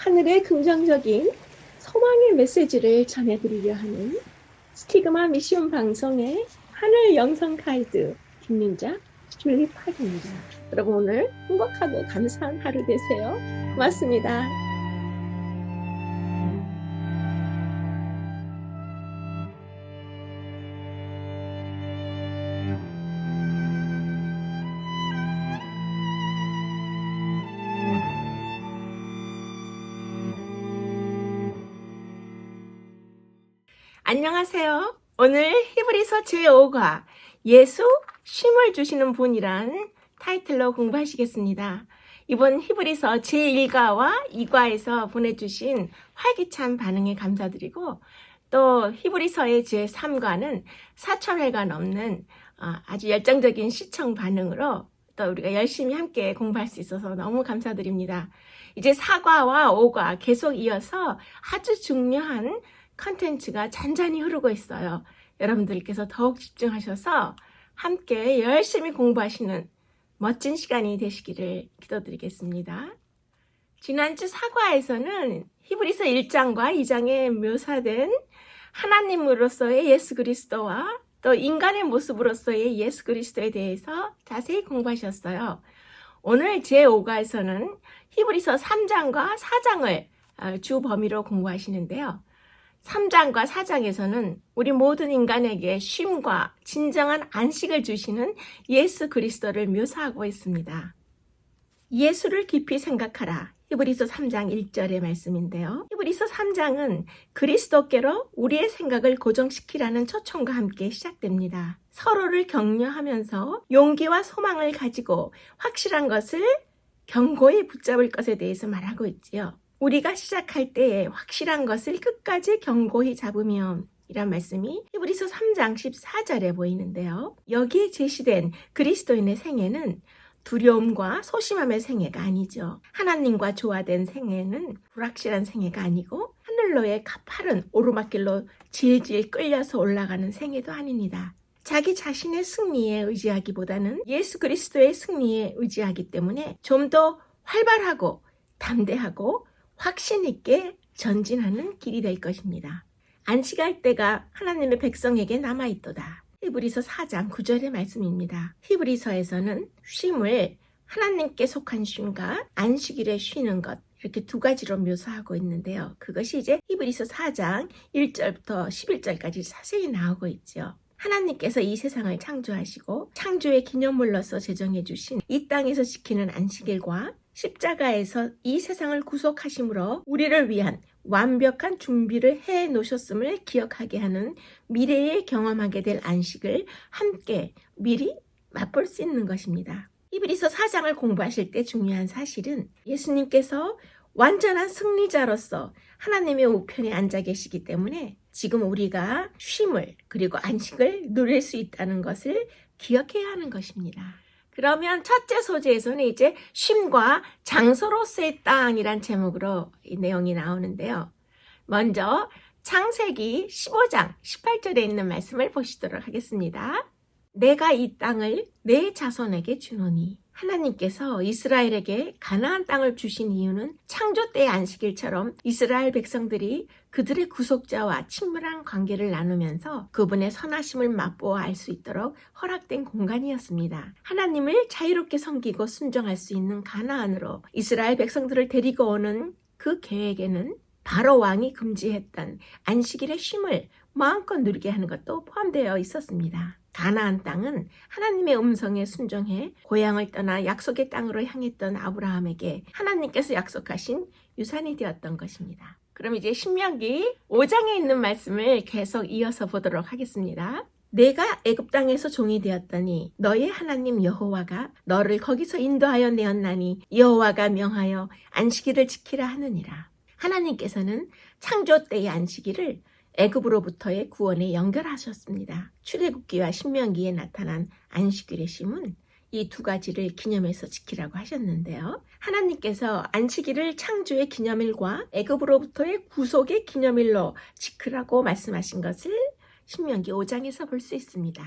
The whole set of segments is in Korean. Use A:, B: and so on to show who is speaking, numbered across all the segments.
A: 하늘의 긍정적인 소망의 메시지를 전해드리려 하는 스티그마 미션 방송의 하늘 영성 가이드 김민자 줄리팍입니다. 여러분 오늘 행복하고 감사한 하루 되세요. 고맙습니다.
B: 안녕하세요. 오늘 히브리서 제5과 예수 쉼을 주시는 분이란 타이틀로 공부하시겠습니다. 이번 히브리서 제1과와 2과에서 보내주신 활기찬 반응에 감사드리고 또 히브리서의 제3과는 4,000회가 넘는 아주 열정적인 시청 반응으로 또 우리가 열심히 함께 공부할 수 있어서 너무 감사드립니다. 이제 4과와 5과 계속 이어서 아주 중요한 컨텐츠가 잔잔히 흐르고 있어요. 여러분들께서 더욱 집중하셔서 함께 열심히 공부하시는 멋진 시간이 되시기를 기도드리겠습니다. 지난주 사과에서는 히브리서 1장과 2장에 묘사된 하나님으로서의 예수 그리스도와 또 인간의 모습으로서의 예수 그리스도에 대해서 자세히 공부하셨어요. 오늘 제5과에서는 히브리서 3장과 4장을 주 범위로 공부하시는데요. 3장과 4장에서는 우리 모든 인간에게 쉼과 진정한 안식을 주시는 예수 그리스도를 묘사하고 있습니다. 예수를 깊이 생각하라. 히브리서 3장 1절의 말씀인데요. 히브리서 3장은 그리스도께로 우리의 생각을 고정시키라는 초청과 함께 시작됩니다. 서로를 격려하면서 용기와 소망을 가지고 확실한 것을 견고히 붙잡을 것에 대해서 말하고 있지요. 우리가 시작할 때에 확실한 것을 끝까지 견고히 잡으면 이란 말씀이 히브리서 3장 14절에 보이는데요. 여기에 제시된 그리스도인의 생애는 두려움과 소심함의 생애가 아니죠. 하나님과 조화된 생애는 불확실한 생애가 아니고 하늘로의 가파른 오르막길로 질질 끌려서 올라가는 생애도 아닙니다. 자기 자신의 승리에 의지하기보다는 예수 그리스도의 승리에 의지하기 때문에 좀 더 활발하고 담대하고 확신 있게 전진하는 길이 될 것입니다. 안식할 때가 하나님의 백성에게 남아있도다. 히브리서 4장 9절의 말씀입니다. 히브리서에서는 쉼을 하나님께 속한 쉼과 안식일에 쉬는 것 이렇게 두 가지로 묘사하고 있는데요. 그것이 이제 히브리서 4장 1절부터 11절까지 자세히 나오고 있죠. 하나님께서 이 세상을 창조하시고 창조의 기념물로서 제정해 주신 이 땅에서 지키는 안식일과 십자가에서 이 세상을 구속하심으로 우리를 위한 완벽한 준비를 해 놓으셨음을 기억하게 하는 미래에 경험하게 될 안식을 함께 미리 맛볼 수 있는 것입니다. 히브리서 4장을 공부하실 때 중요한 사실은 예수님께서 완전한 승리자로서 하나님의 우편에 앉아 계시기 때문에 지금 우리가 쉼을 그리고 안식을 누릴 수 있다는 것을 기억해야 하는 것입니다. 그러면 첫째 소재에서는 이제 쉼과 장소로서의 땅이란 제목으로 이 내용이 나오는데요. 먼저 창세기 15장 18절에 있는 말씀을 보시도록 하겠습니다. 내가 이 땅을 내 자손에게 주노니. 하나님께서 이스라엘에게 가나안 땅을 주신 이유는 창조 때의 안식일처럼 이스라엘 백성들이 그들의 구속자와 친밀한 관계를 나누면서 그분의 선하심을 맛보아 알 수 있도록 허락된 공간이었습니다. 하나님을 자유롭게 섬기고 순종할 수 있는 가나안으로 이스라엘 백성들을 데리고 오는 그 계획에는 바로 왕이 금지했던 안식일의 쉼을 마음껏 누리게 하는 것도 포함되어 있었습니다. 가나안 땅은 하나님의 음성에 순종해 고향을 떠나 약속의 땅으로 향했던 아브라함에게 하나님께서 약속하신 유산이 되었던 것입니다. 그럼 이제 신명기 5장에 있는 말씀을 계속 이어서 보도록 하겠습니다. 내가 애굽 땅에서 종이 되었더니 너의 하나님 여호와가 너를 거기서 인도하여 내었나니 여호와가 명하여 안식일을 지키라 하느니라. 하나님께서는 창조 때의 안식일을 애굽으로부터의 구원에 연결하셨습니다. 출애굽기와 신명기에 나타난 안식일의 쉼은 이 두 가지를 기념해서 지키라고 하셨는데요. 하나님께서 안식일을 창조의 기념일과 애굽으로부터의 구속의 기념일로 지키라고 말씀하신 것을 신명기 5장에서 볼 수 있습니다.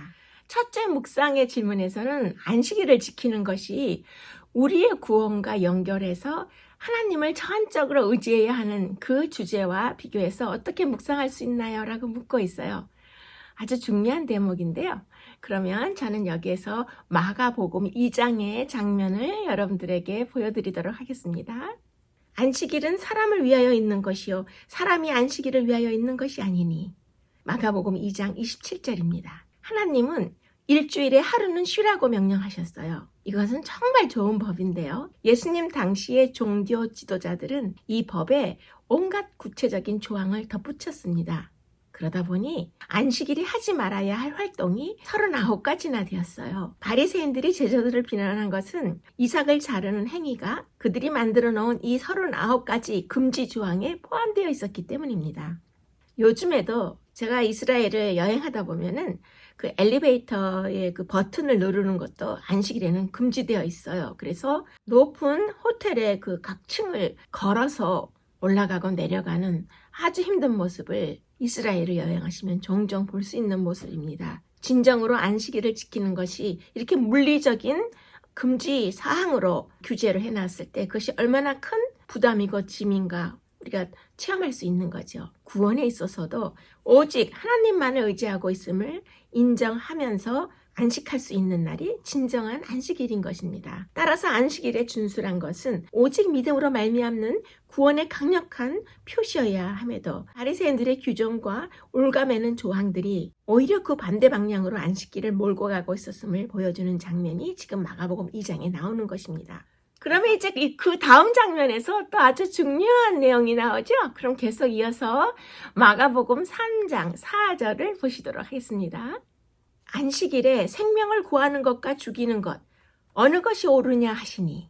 B: 첫째 묵상의 질문에서는 안식일을 지키는 것이 우리의 구원과 연결해서 하나님을 전적으로 의지해야 하는 그 주제와 비교해서 어떻게 묵상할 수 있나요? 라고 묻고 있어요. 아주 중요한 대목인데요. 그러면 저는 여기에서 마가복음 2장의 장면을 여러분들에게 보여드리도록 하겠습니다. 안식일은 사람을 위하여 있는 것이요 사람이 안식일을 위하여 있는 것이 아니니. 마가복음 2장 27절입니다. 하나님은 일주일에 하루는 쉬라고 명령하셨어요. 이것은 정말 좋은 법인데요. 예수님 당시의 종교 지도자들은 이 법에 온갖 구체적인 조항을 덧붙였습니다. 그러다 보니 안식일이 하지 말아야 할 활동이 39가지나 되었어요. 바리새인들이 제자들을 비난한 것은 이삭을 자르는 행위가 그들이 만들어 놓은 이 39가지 금지 조항에 포함되어 있었기 때문입니다. 요즘에도 제가 이스라엘을 여행하다 보면은 그 엘리베이터의 그 버튼을 누르는 것도 안식일에는 금지되어 있어요. 그래서 높은 호텔의 그 각 층을 걸어서 올라가고 내려가는 아주 힘든 모습을 이스라엘을 여행하시면 종종 볼 수 있는 모습입니다. 진정으로 안식일을 지키는 것이 이렇게 물리적인 금지 사항으로 규제를 해놨을 때 그것이 얼마나 큰 부담이고 짐인가 우리가 체험할 수 있는 거죠. 구원에 있어서도 오직 하나님만을 의지하고 있음을 인정하면서 안식할 수 있는 날이 진정한 안식일인 것입니다. 따라서 안식일의 준수란 것은 오직 믿음으로 말미암는 구원의 강력한 표시여야 함에도 바리새인들의 규정과 올가매는 조항들이 오히려 그 반대 방향으로 안식일을 몰고 가고 있었음을 보여주는 장면이 지금 마가복음 2장에 나오는 것입니다. 그러면 이제 그 다음 장면에서 또 아주 중요한 내용이 나오죠? 그럼 계속 이어서 마가복음 3장 4절을 보시도록 하겠습니다. 안식일에 생명을 구하는 것과 죽이는 것 어느 것이 옳으냐 하시니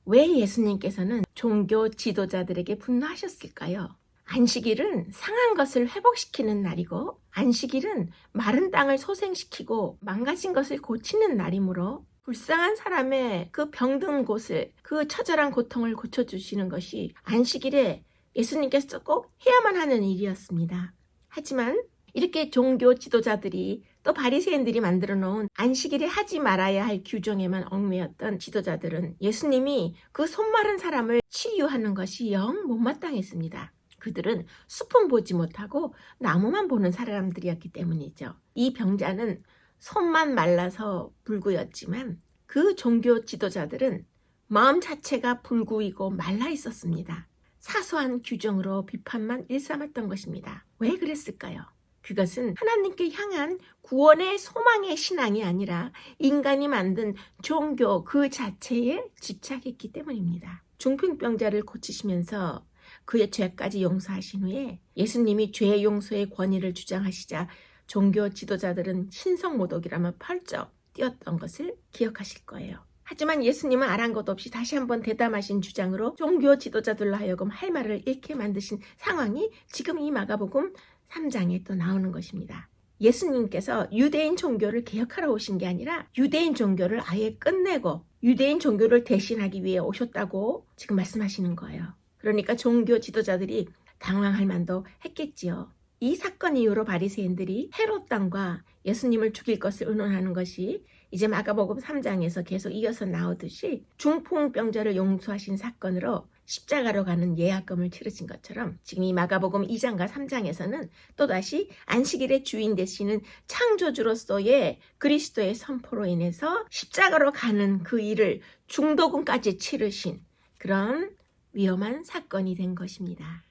B: 왜 예수님께서는 종교 지도자들에게 분노하셨을까요? 안식일은 상한 것을 회복시키는 날이고 안식일은 마른 땅을 소생시키고 망가진 것을 고치는 날이므로 불쌍한 사람의 그 병든 곳을 그 처절한 고통을 고쳐주시는 것이 안식일에 예수님께서 꼭 해야만 하는 일이었습니다. 하지만 이렇게 종교 지도자들이 또 바리새인들이 만들어 놓은 안식일에 하지 말아야 할 규정에만 얽매였던 지도자들은 예수님이 그 손마른 사람을 치유하는 것이 영 못마땅했습니다. 그들은 숲은 보지 못하고 나무만 보는 사람들이었기 때문이죠. 이 병자는 손만 말라서 불구였지만 그 종교 지도자들은 마음 자체가 불구이고 말라 있었습니다. 사소한 규정으로 비판만 일삼았던 것입니다. 왜 그랬을까요? 그것은 하나님께 향한 구원의 소망의 신앙이 아니라 인간이 만든 종교 그 자체에 집착했기 때문입니다. 중풍병자를 고치시면서 그의 죄까지 용서하신 후에 예수님이 죄 용서의 권위를 주장하시자 종교 지도자들은 신성모독이라며 펄쩍 뛰었던 것을 기억하실 거예요. 하지만 예수님은 아랑곳 없이 다시 한번 대담하신 주장으로 종교 지도자들로 하여금 할 말을 잃게 만드신 상황이 지금 이 마가복음 3장에 또 나오는 것입니다. 예수님께서 유대인 종교를 개혁하러 오신 게 아니라 유대인 종교를 아예 끝내고 유대인 종교를 대신하기 위해 오셨다고 지금 말씀하시는 거예요. 그러니까 종교 지도자들이 당황할 만도 했겠지요. 이 사건 이후로 바리새인들이 헤롯 왕과 예수님을 죽일 것을 의논하는 것이 이제 마가복음 3장에서 계속 이어서 나오듯이 중풍병자를 용서하신 사건으로 십자가로 가는 예약금을 치르신 것처럼 지금 이 마가복음 2장과 3장에서는 또다시 안식일의 주인 되시는 창조주로서의 그리스도의 선포로 인해서 십자가로 가는 그 일을 중도금까지 치르신 그런 위험한 사건이 된 것입니다.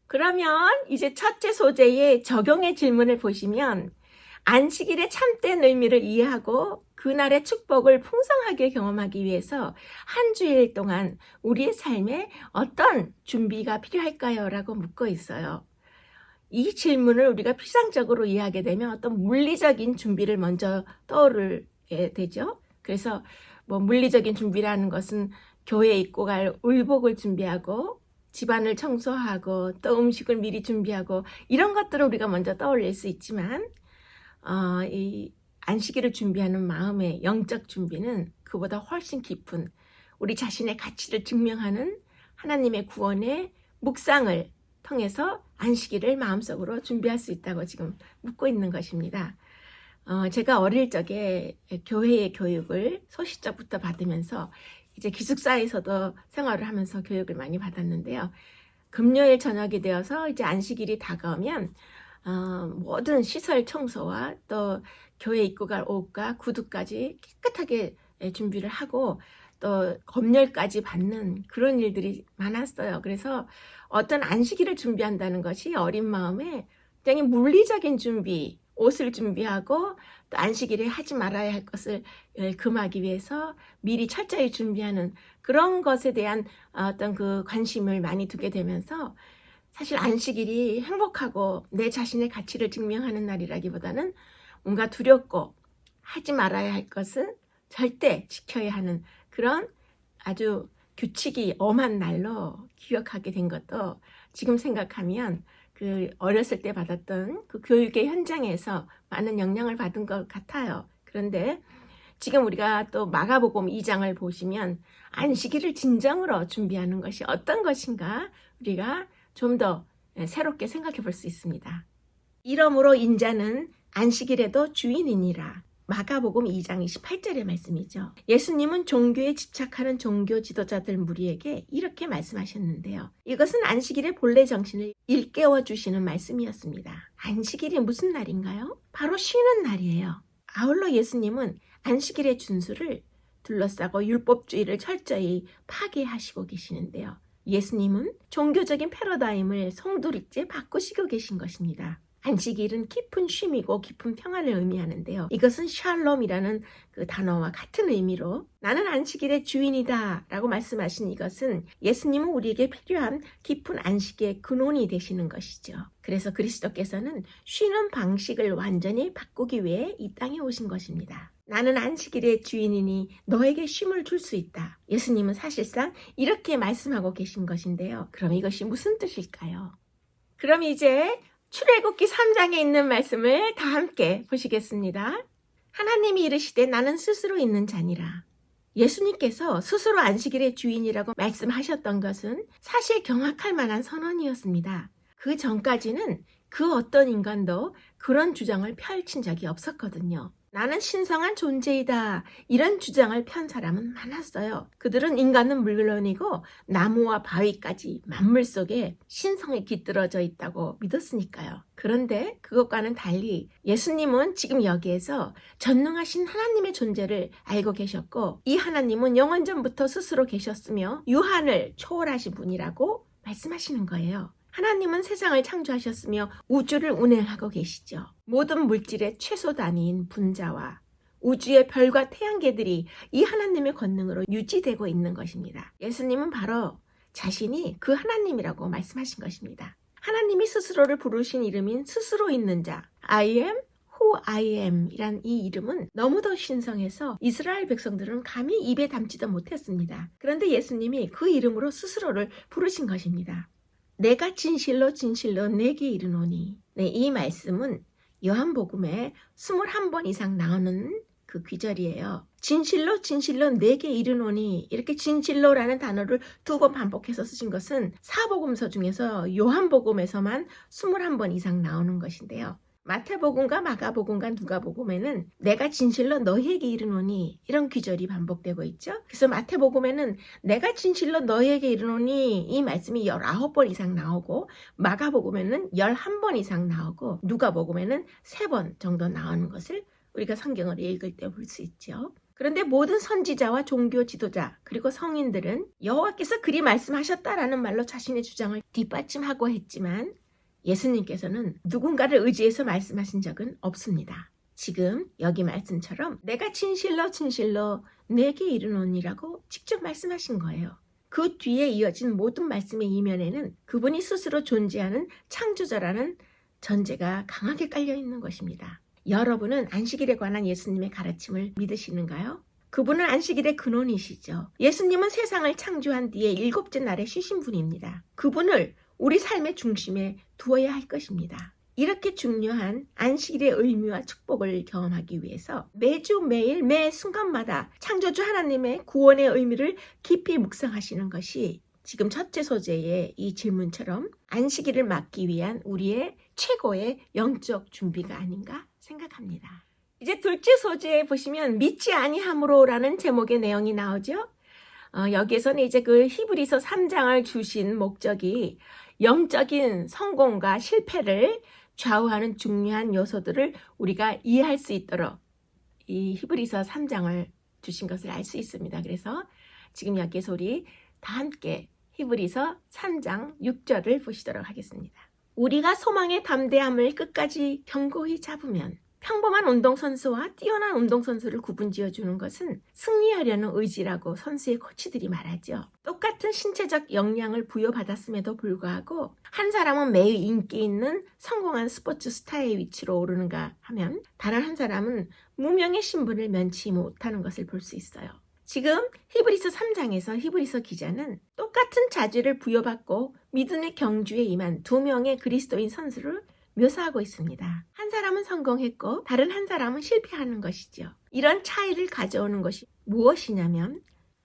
B: 그러면 이제 첫째 소재의 적용의 질문을 보시면 안식일의 참된 의미를 이해하고 그날의 축복을 풍성하게 경험하기 위해서 한 주일 동안 우리의 삶에 어떤 준비가 필요할까요? 라고 묻고 있어요. 이 질문을 우리가 피상적으로 이해하게 되면 어떤 물리적인 준비를 먼저 떠오르게 되죠. 그래서 뭐 물리적인 준비라는 것은 교회에 입고 갈 의복을 준비하고 집안을 청소하고 또 음식을 미리 준비하고 이런 것들을 우리가 먼저 떠올릴 수 있지만 이 안식일을 준비하는 마음의 영적 준비는 그보다 훨씬 깊은 우리 자신의 가치를 증명하는 하나님의 구원의 묵상을 통해서 안식일을 마음속으로 준비할 수 있다고 지금 묻고 있는 것입니다. 제가 어릴 적에 교회의 교육을 소시적부터 받으면서 이제 기숙사에서도 생활을 하면서 교육을 많이 받았는데요. 금요일 저녁이 되어서 이제 안식일이 다가오면 모든 시설 청소와 또 교회 입고 갈 옷과 구두까지 깨끗하게 준비를 하고 또 검열까지 받는 그런 일들이 많았어요. 그래서 어떤 안식일을 준비한다는 것이 어린 마음에 굉장히 물리적인 준비, 옷을 준비하고 또 안식일에 하지 말아야 할 것을 금하기 위해서 미리 철저히 준비하는 그런 것에 대한 어떤 그 관심을 많이 두게 되면서 사실 안식일이 행복하고 내 자신의 가치를 증명하는 날이라기보다는 뭔가 두렵고 하지 말아야 할 것은 절대 지켜야 하는 그런 아주 규칙이 엄한 날로 기억하게 된 것도 지금 생각하면 그 어렸을 때 받았던 그 교육의 현장에서 많은 영향을 받은 것 같아요. 그런데 지금 우리가 또 마가복음 2장을 보시면 안식일을 진정으로 준비하는 것이 어떤 것인가 우리가 좀 더 새롭게 생각해 볼 수 있습니다. 이러므로 인자는 안식일에도 주인이니라. 마가복음 2장 28절의 말씀이죠. 예수님은 종교에 집착하는 종교 지도자들 무리에게 이렇게 말씀하셨는데요. 이것은 안식일의 본래 정신을 일깨워 주시는 말씀이었습니다. 안식일이 무슨 날인가요? 바로 쉬는 날이에요. 아울러 예수님은 안식일의 준수를 둘러싸고 율법주의를 철저히 파괴하시고 계시는데요. 예수님은 종교적인 패러다임을 송두리째 바꾸시고 계신 것입니다. 안식일은 깊은 쉼이고 깊은 평안을 의미하는데요. 이것은 샬롬이라는 그 단어와 같은 의미로 나는 안식일의 주인이다 라고 말씀하신 이것은 예수님은 우리에게 필요한 깊은 안식의 근원이 되시는 것이죠. 그래서 그리스도께서는 쉬는 방식을 완전히 바꾸기 위해 이 땅에 오신 것입니다. 나는 안식일의 주인이니 너에게 쉼을 줄 수 있다. 예수님은 사실상 이렇게 말씀하고 계신 것인데요. 그럼 이것이 무슨 뜻일까요? 그럼 이제 출애굽기 3장에 있는 말씀을 다 함께 보시겠습니다. 하나님이 이르시되 나는 스스로 있는 자니라. 예수님께서 스스로 안식일의 주인이라고 말씀하셨던 것은 사실 경악할 만한 선언이었습니다. 그 전까지는 그 어떤 인간도 그런 주장을 펼친 적이 없었거든요. 나는 신성한 존재이다. 이런 주장을 편 사람은 많았어요. 그들은 인간은 물론이고 나무와 바위까지 만물 속에 신성이 깃들어져 있다고 믿었으니까요. 그런데 그것과는 달리 예수님은 지금 여기에서 전능하신 하나님의 존재를 알고 계셨고 이 하나님은 영원전부터 스스로 계셨으며 유한을 초월하신 분이라고 말씀하시는 거예요. 하나님은 세상을 창조하셨으며 우주를 운행하고 계시죠. 모든 물질의 최소 단위인 분자와 우주의 별과 태양계들이 이 하나님의 권능으로 유지되고 있는 것입니다. 예수님은 바로 자신이 그 하나님이라고 말씀하신 것입니다. 하나님이 스스로를 부르신 이름인 스스로 있는 자, I am who I am 이란 이 이름은 너무도 신성해서 이스라엘 백성들은 감히 입에 담지도 못했습니다. 그런데 예수님이 그 이름으로 스스로를 부르신 것입니다. 내가 진실로 진실로 내게 이르노니. 네, 이 말씀은 요한복음에 21번 이상 나오는 그 귀절이에요. 진실로 진실로 내게 이르노니 이렇게 진실로라는 단어를 2번 반복해서 쓰신 것은 사복음서 중에서 요한복음에서만 21번 이상 나오는 것인데요. 마태복음과 마가복음과 누가복음에는 내가 진실로 너희에게 이르노니 이런 귀절이 반복되고 있죠. 그래서 마태복음에는 내가 진실로 너희에게 이르노니 이 말씀이 19번 이상 나오고 마가복음에는 11번 이상 나오고 누가복음에는 3번 정도 나오는 것을 우리가 성경을 읽을 때 볼 수 있죠. 그런데 모든 선지자와 종교 지도자 그리고 성인들은 여호와께서 그리 말씀하셨다라는 말로 자신의 주장을 뒷받침하고 했지만 예수님께서는 누군가를 의지해서 말씀하신 적은 없습니다. 지금 여기 말씀처럼 내가 진실로 진실로 내게 이르노니라고 직접 말씀하신 거예요. 그 뒤에 이어진 모든 말씀의 이면에는 그분이 스스로 존재하는 창조자라는 전제가 강하게 깔려 있는 것입니다. 여러분은 안식일에 관한 예수님의 가르침을 믿으시는가요? 그분은 안식일의 근원이시죠. 예수님은 세상을 창조한 뒤에 7째 날에 쉬신 분입니다. 그분을 우리 삶의 중심에 두어야 할 것입니다. 이렇게 중요한 안식일의 의미와 축복을 경험하기 위해서 매주 매일 매 순간마다 창조주 하나님의 구원의 의미를 깊이 묵상하시는 것이 지금 첫째 소재의 이 질문처럼 안식일을 맞기 위한 우리의 최고의 영적 준비가 아닌가 생각합니다. 이제 둘째 소재에 보시면 믿지 아니함으로라는 제목의 내용이 나오죠. 여기에서는 이제 그 히브리서 3장을 주신 목적이 영적인 성공과 실패를 좌우하는 중요한 요소들을 우리가 이해할 수 있도록 이 히브리서 3장을 주신 것을 알 수 있습니다. 그래서 지금 여기에서 우리 다 함께 히브리서 3장 6절을 보시도록 하겠습니다. 우리가 소망의 담대함을 끝까지 견고히 잡으면 평범한 운동선수와 뛰어난 운동선수를 구분지어주는 것은 승리하려는 의지라고 선수의 코치들이 말하죠. 똑같은 신체적 역량을 부여받았음에도 불구하고 한 사람은 매우 인기 있는 성공한 스포츠 스타의 위치로 오르는가 하면 다른 한 사람은 무명의 신분을 면치 못하는 것을 볼 수 있어요. 지금 히브리서 3장에서 히브리서 기자는 똑같은 자질을 부여받고 믿음의 경주에 임한 두 명의 그리스도인 선수를 묘사하고 있습니다. 한 사람은 성공했고 다른 한 사람은 실패하는 것이죠. 이런 차이를 가져오는 것이 무엇이냐면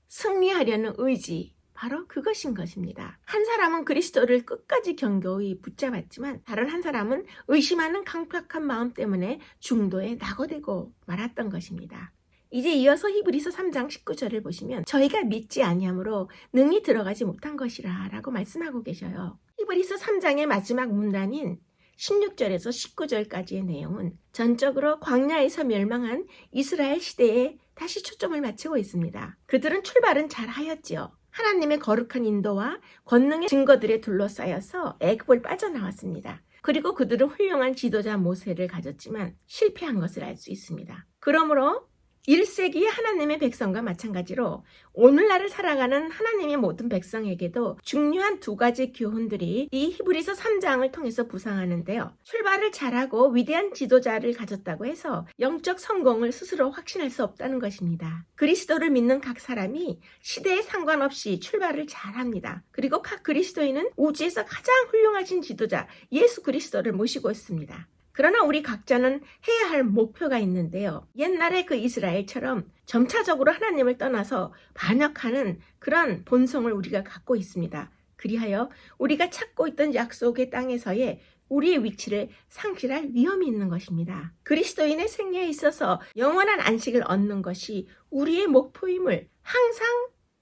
B: 승리하려는 의지, 바로 그것인 것입니다. 한 사람은 그리스도를 끝까지 견고히 붙잡았지만 다른 한 사람은 의심하는 강팍한 마음 때문에 중도에 낙오되고 말았던 것입니다. 이제 이어서 히브리서 3장 19절을 보시면 저희가 믿지 아니함으로 능히 들어가지 못한 것이라 라고 말씀하고 계셔요. 히브리서 3장의 마지막 문단인 16절에서 19절까지의 내용은 전적으로 광야에서 멸망한 이스라엘 시대에 다시 초점을 맞추고 있습니다. 그들은 출발은 잘 하였지요. 하나님의 거룩한 인도와 권능의 증거들에 둘러싸여서 애굽을 빠져나왔습니다. 그리고 그들은 훌륭한 지도자 모세를 가졌지만 실패한 것을 알 수 있습니다. 그러므로 1세기의 하나님의 백성과 마찬가지로 오늘날을 살아가는 하나님의 모든 백성에게도 중요한 두 가지 교훈들이 이 히브리서 3장을 통해서 부상하는데요. 출발을 잘하고 위대한 지도자를 가졌다고 해서 영적 성공을 스스로 확신할 수 없다는 것입니다. 그리스도를 믿는 각 사람이 시대에 상관없이 출발을 잘합니다. 그리고 각 그리스도인은 우주에서 가장 훌륭하신 지도자 예수 그리스도를 모시고 있습니다. 그러나 우리 각자는 해야 할 목표가 있는데요. 옛날에 그 이스라엘처럼 점차적으로 하나님을 떠나서 반역하는 그런 본성을 우리가 갖고 있습니다. 그리하여 우리가 찾고 있던 약속의 땅에서의 우리의 위치를 상실할 위험이 있는 것입니다. 그리스도인의 생애에 있어서 영원한 안식을 얻는 것이 우리의 목표임을 항상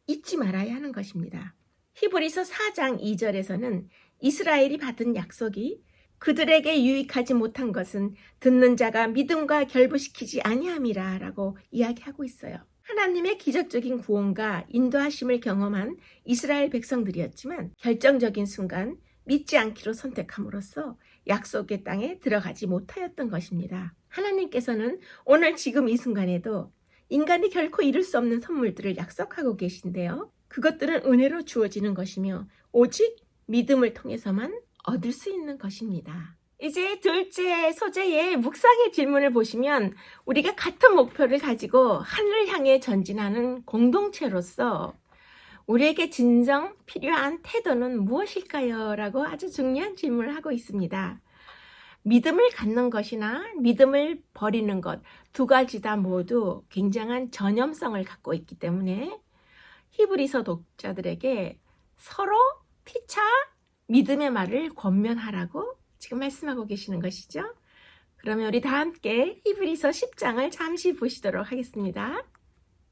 B: 잊지 말아야 하는 것입니다. 히브리서 4장 2절에서는 이스라엘이 받은 약속이 그들에게 유익하지 못한 것은 듣는 자가 믿음과 결부시키지 아니함이라 라고 이야기하고 있어요. 하나님의 기적적인 구원과 인도하심을 경험한 이스라엘 백성들이었지만 결정적인 순간 믿지 않기로 선택함으로써 약속의 땅에 들어가지 못하였던 것입니다. 하나님께서는 오늘 지금 이 순간에도 인간이 결코 이룰 수 없는 선물들을 약속하고 계신데요. 그것들은 은혜로 주어지는 것이며 오직 믿음을 통해서만 얻을 수 있는 것입니다. 이제 둘째 소재의 묵상의 질문을 보시면 우리가 같은 목표를 가지고 하늘을 향해 전진하는 공동체로서 우리에게 진정 필요한 태도는 무엇일까요? 라고 아주 중요한 질문을 하고 있습니다. 믿음을 갖는 것이나 믿음을 버리는 것 두 가지 다 모두 굉장한 전염성을 갖고 있기 때문에 히브리서 독자들에게 서로 피차 믿음의 말을 권면하라고 지금 말씀하고 계시는 것이죠. 그러면 우리 다 함께 히브리서 10장을 잠시 보시도록 하겠습니다.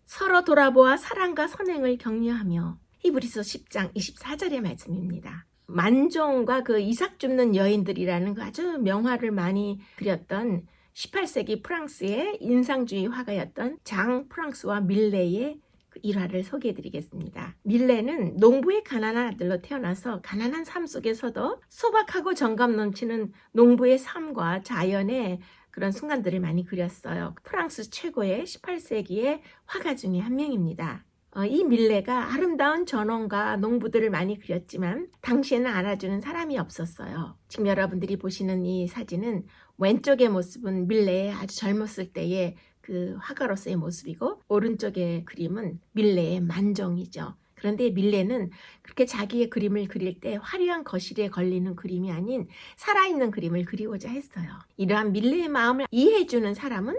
B: 서로 돌아보아 사랑과 선행을 격려하며 히브리서 10장 24절의 말씀입니다. 만종과 그 이삭 줍는 여인들이라는 그 아주 명화를 많이 그렸던 18세기 프랑스의 인상주의 화가였던 장 프랑스와 밀레의 일화를 소개해드리겠습니다. 밀레는 농부의 가난한 아들로 태어나서 가난한 삶 속에서도 소박하고 정감 넘치는 농부의 삶과 자연의 그런 순간들을 많이 그렸어요. 프랑스 최고의 18세기의 화가 중에 한 명입니다. 이 밀레가 아름다운 전원과 농부들을 많이 그렸지만 당시에는 알아주는 사람이 없었어요. 지금 여러분들이 보시는 이 사진은 왼쪽의 모습은 밀레의 아주 젊었을 때의 그 화가로서의 모습이고 오른쪽의 그림은 밀레의 만종이죠. 그런데 밀레는 그렇게 자기의 그림을 그릴 때 화려한 거실에 걸리는 그림이 아닌 살아있는 그림을 그리고자 했어요. 이러한 밀레의 마음을 이해해주는 사람은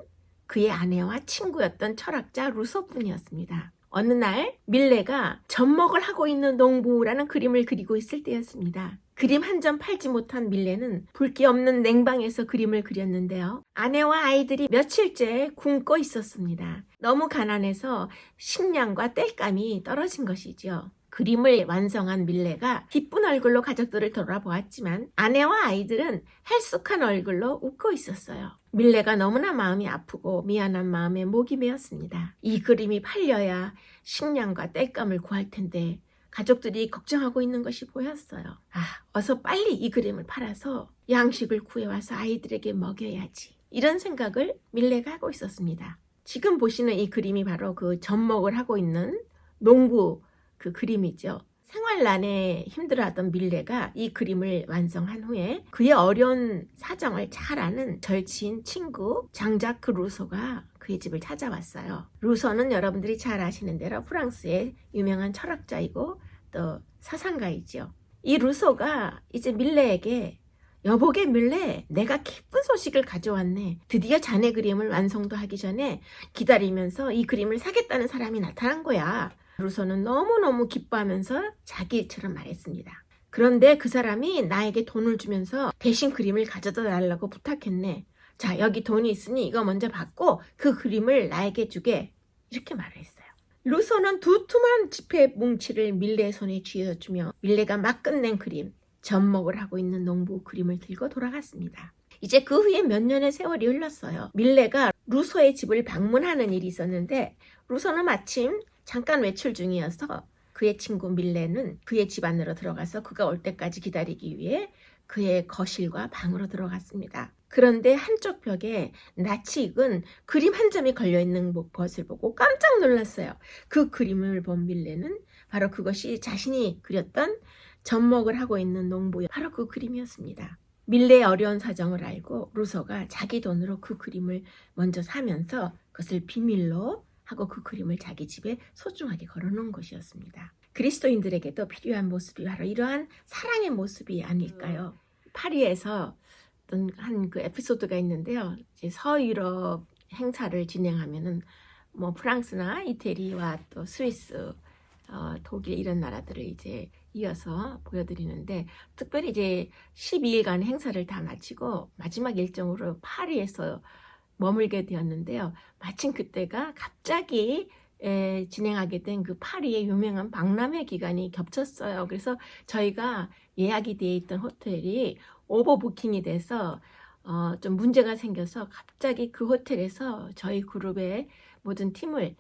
B: 그의 아내와 친구였던 철학자 루소뿐이었습니다. 어느 날 밀레가 젖먹을 하고 있는 농부라는 그림을 그리고 있을 때였습니다. 그림 한 점 팔지 못한 밀레는 불기 없는 냉방에서 그림을 그렸는데요. 아내와 아이들이 며칠째 굶고 있었습니다. 너무 가난해서 식량과 땔감이 떨어진 것이죠. 그림을 완성한 밀레가 기쁜 얼굴로 가족들을 돌아보았지만 아내와 아이들은 헬쑥한 얼굴로 웃고 있었어요. 밀레가 너무나 마음이 아프고 미안한 마음에 목이 메었습니다. 이 그림이 팔려야 식량과 땔감을 구할 텐데 가족들이 걱정하고 있는 것이 보였어요. 어서 빨리 이 그림을 팔아서 양식을 구해와서 아이들에게 먹여야지. 이런 생각을 밀레가 하고 있었습니다. 지금 보시는 이 그림이 바로 그 접목을 하고 있는 농부 그 그림이죠. 생활난에 힘들어하던 밀레가 이 그림을 완성한 후에 그의 어려운 사정을 잘 아는 절친 친구 장자크 루소가 그의 집을 찾아왔어요. 루소는 여러분들이 잘 아시는 대로 프랑스의 유명한 철학자이고 또 사상가이죠. 이 루소가 이제 밀레에게 여보게 밀레, 내가 기쁜 소식을 가져왔네. 드디어 자네 그림을 완성도 하기 전에 기다리면서 이 그림을 사겠다는 사람이 나타난 거야. 루소는 너무너무 기뻐하면서 자기 일처럼 말했습니다. 그런데 그 사람이 나에게 돈을 주면서 대신 그림을 가져다 달라고 부탁했네. 자, 여기 돈이 있으니 이거 먼저 받고 그 그림을 나에게 주게. 이렇게 말을 했어요. 루소는 두툼한 지폐 뭉치를 밀레의 손에 쥐어주며 밀레가 막 끝낸 그림, 접목을 하고 있는 농부 그림을 들고 돌아갔습니다. 이제 그 후에 몇 년의 세월이 흘렀어요. 밀레가 루소의 집을 방문하는 일이 있었는데 루소는 마침 잠깐 외출 중이어서 그의 친구 밀레는 그의 집 안으로 들어가서 그가 올 때까지 기다리기 위해 그의 거실과 방으로 들어갔습니다. 그런데 한쪽 벽에 낯이 익은 그림 한 점이 걸려있는 것을 보고 깜짝 놀랐어요. 그 그림을 본 밀레는 바로 그것이 자신이 그렸던 접목을 하고 있는 농부의 바로 그 그림이었습니다. 밀레의 어려운 사정을 알고 루소가 자기 돈으로 그 그림을 먼저 사면서 그것을 비밀로 하고 그 그림을 자기 집에 소중하게 걸어놓은 것이었습니다. 그리스도인들에게도 필요한 모습이 바로 이러한 사랑의 모습이 아닐까요? 파리에서 어떤 한 그 에피소드가 있는데요. 이제 서유럽 행사를 진행하면은 뭐 프랑스나 이태리와 또 스위스, 독일 이런 나라들을 이제 이어서 보여드리는데 특별히 이제 12일간 행사를 다 마치고 마지막 일정으로 파리에서 머물게 되었는데요. 마침 그때가 갑자기 진행하게 된 그 파리의 유명한 박람회 기간이 겹쳤어요. 그래서 저희가 예약이 되어 있던 호텔이 오버부킹이 돼서 좀 문제가 생겨서 갑자기 그 호텔에서 저희 그룹의 모든 팀을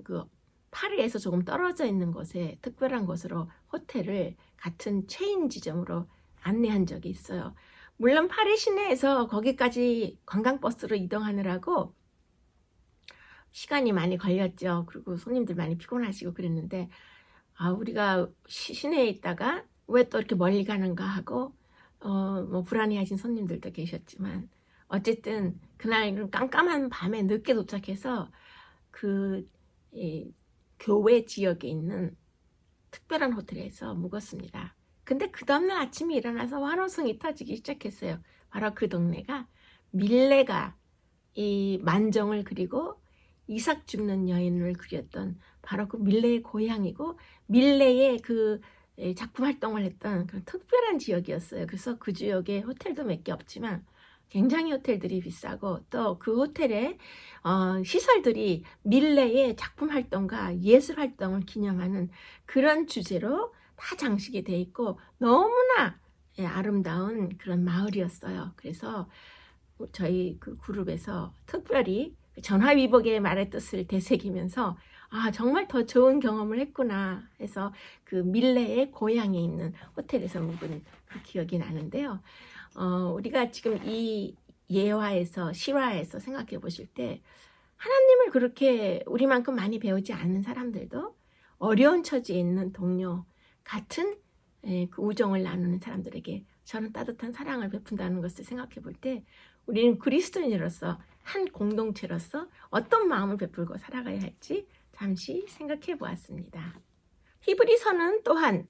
B: 그 파리에서 조금 떨어져 있는 곳에 특별한 곳으로 호텔을 같은 체인 지점으로 안내한 적이 있어요. 물론 파리 시내에서 거기까지 관광버스로 이동하느라고 시간이 많이 걸렸죠. 그리고 손님들 많이 피곤하시고 그랬는데 우리가 시내에 있다가 왜 또 이렇게 멀리 가는가 하고 뭐 불안해하신 손님들도 계셨지만 어쨌든 그날 깜깜한 밤에 늦게 도착해서 교외 지역에 있는 특별한 호텔에서 묵었습니다. 근데 그 다음날 아침에 일어나서 환호성이 터지기 시작했어요. 바로 그 동네가 밀레가 이 만정을 그리고 이삭 죽는 여인을 그렸던 바로 그 밀레의 고향이고 밀레의 그 작품 활동을 했던 그런 특별한 지역이었어요. 그래서 그 지역에 호텔도 몇 개 없지만 굉장히 호텔들이 비싸고 또 그 호텔의 시설들이 밀레의 작품 활동과 예술 활동을 기념하는 그런 주제로 다 장식이 돼 있고 너무나 아름다운 그런 마을이었어요. 그래서 저희 그 그룹에서 특별히 전화위복의 말의 뜻을 되새기면서 정말 더 좋은 경험을 했구나 해서 그 밀레의 고향에 있는 호텔에서 묵은 그 기억이 나는데요. 우리가 지금 이 예화에서 실화에서 생각해 보실 때 하나님을 그렇게 우리만큼 많이 배우지 않는 사람들도 어려운 처지에 있는 동료 같은 그 우정을 나누는 사람들에게 저는 따뜻한 사랑을 베푼다는 것을 생각해 볼 때 우리는 그리스도인으로서 한 공동체로서 어떤 마음을 베풀고 살아가야 할지 잠시 생각해 보았습니다. 히브리서는 또한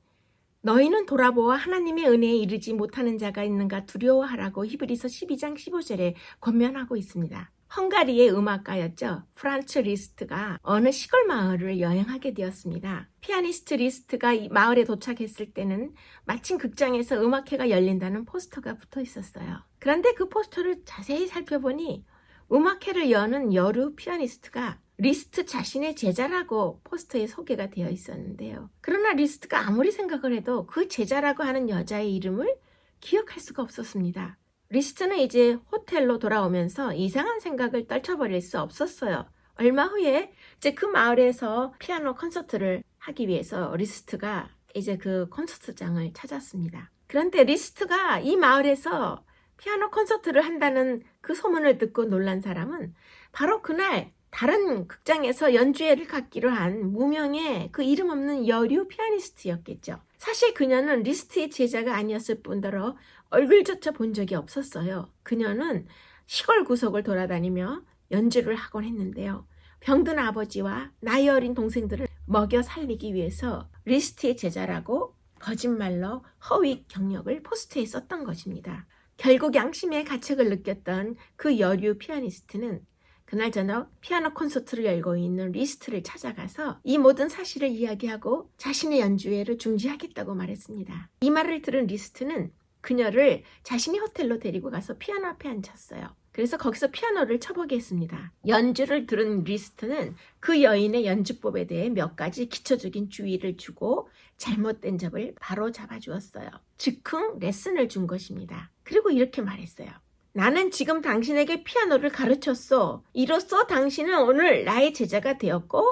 B: 너희는 돌아보아 하나님의 은혜에 이르지 못하는 자가 있는가 두려워하라고 히브리서 12장 15절에 권면하고 있습니다. 헝가리의 음악가였죠. 프란츠 리스트가 어느 시골 마을을 여행하게 되었습니다. 피아니스트 리스트가 이 마을에 도착했을 때는 마침 극장에서 음악회가 열린다는 포스터가 붙어 있었어요. 그런데 그 포스터를 자세히 살펴보니 음악회를 여는 여루 피아니스트가 리스트 자신의 제자라고 포스터에 소개가 되어 있었는데요. 그러나 리스트가 아무리 생각을 해도 그 제자라고 하는 여자의 이름을 기억할 수가 없었습니다. 리스트는 이제 호텔로 돌아오면서 이상한 생각을 떨쳐버릴 수 없었어요. 얼마 후에 이제 그 마을에서 피아노 콘서트를 하기 위해서 리스트가 이제 그 콘서트장을 찾았습니다. 그런데 리스트가 이 마을에서 피아노 콘서트를 한다는 그 소문을 듣고 놀란 사람은 바로 그날 다른 극장에서 연주회를 갖기로 한 무명의 그 이름 없는 여류 피아니스트였겠죠. 사실 그녀는 리스트의 제자가 아니었을 뿐더러 얼굴조차 본 적이 없었어요. 그녀는 시골 구석을 돌아다니며 연주를 하곤 했는데요. 병든 아버지와 나이 어린 동생들을 먹여 살리기 위해서 리스트의 제자라고 거짓말로 허위 경력을 포스터에 썼던 것입니다. 결국 양심의 가책을 느꼈던 그 여류 피아니스트는 그날 저녁 피아노 콘서트를 열고 있는 리스트를 찾아가서 이 모든 사실을 이야기하고 자신의 연주회를 중지하겠다고 말했습니다. 이 말을 들은 리스트는 그녀를 자신의 호텔로 데리고 가서 피아노 앞에 앉혔어요. 그래서 거기서 피아노를 쳐보게 했습니다. 연주를 들은 리스트는 그 여인의 연주법에 대해 몇 가지 기초적인 주의를 주고 잘못된 점을 바로 잡아주었어요. 즉흥 레슨을 준 것입니다. 그리고 이렇게 말했어요. 나는 지금 당신에게 피아노를 가르쳤어. 이로써 당신은 오늘 나의 제자가 되었고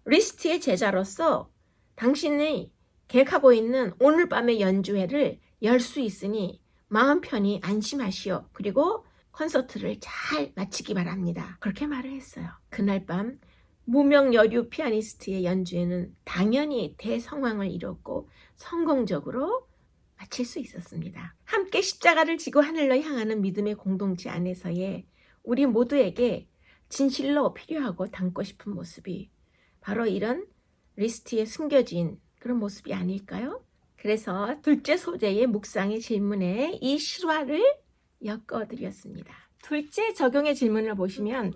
B: 리스트의 제자로서 당신이 계획하고 있는 오늘 밤의 연주회를 열 수 있으니 마음 편히 안심하시오. 그리고 콘서트를 잘 마치기 바랍니다. 그렇게 말을 했어요. 그날 밤 무명 여류 피아니스트의 연주회는 당연히 대성황을 이뤘고 성공적으로 마칠 수 있었습니다. 함께 십자가를 지고 하늘로 향하는 믿음의 공동체 안에서의 우리 모두에게 진실로 필요하고 닮고 싶은 모습이 바로 이런 리스트에 숨겨진 그런 모습이 아닐까요? 그래서 둘째 소재의 묵상의 질문에 이 실화를 엮어드렸습니다. 둘째 적용의 질문을 보시면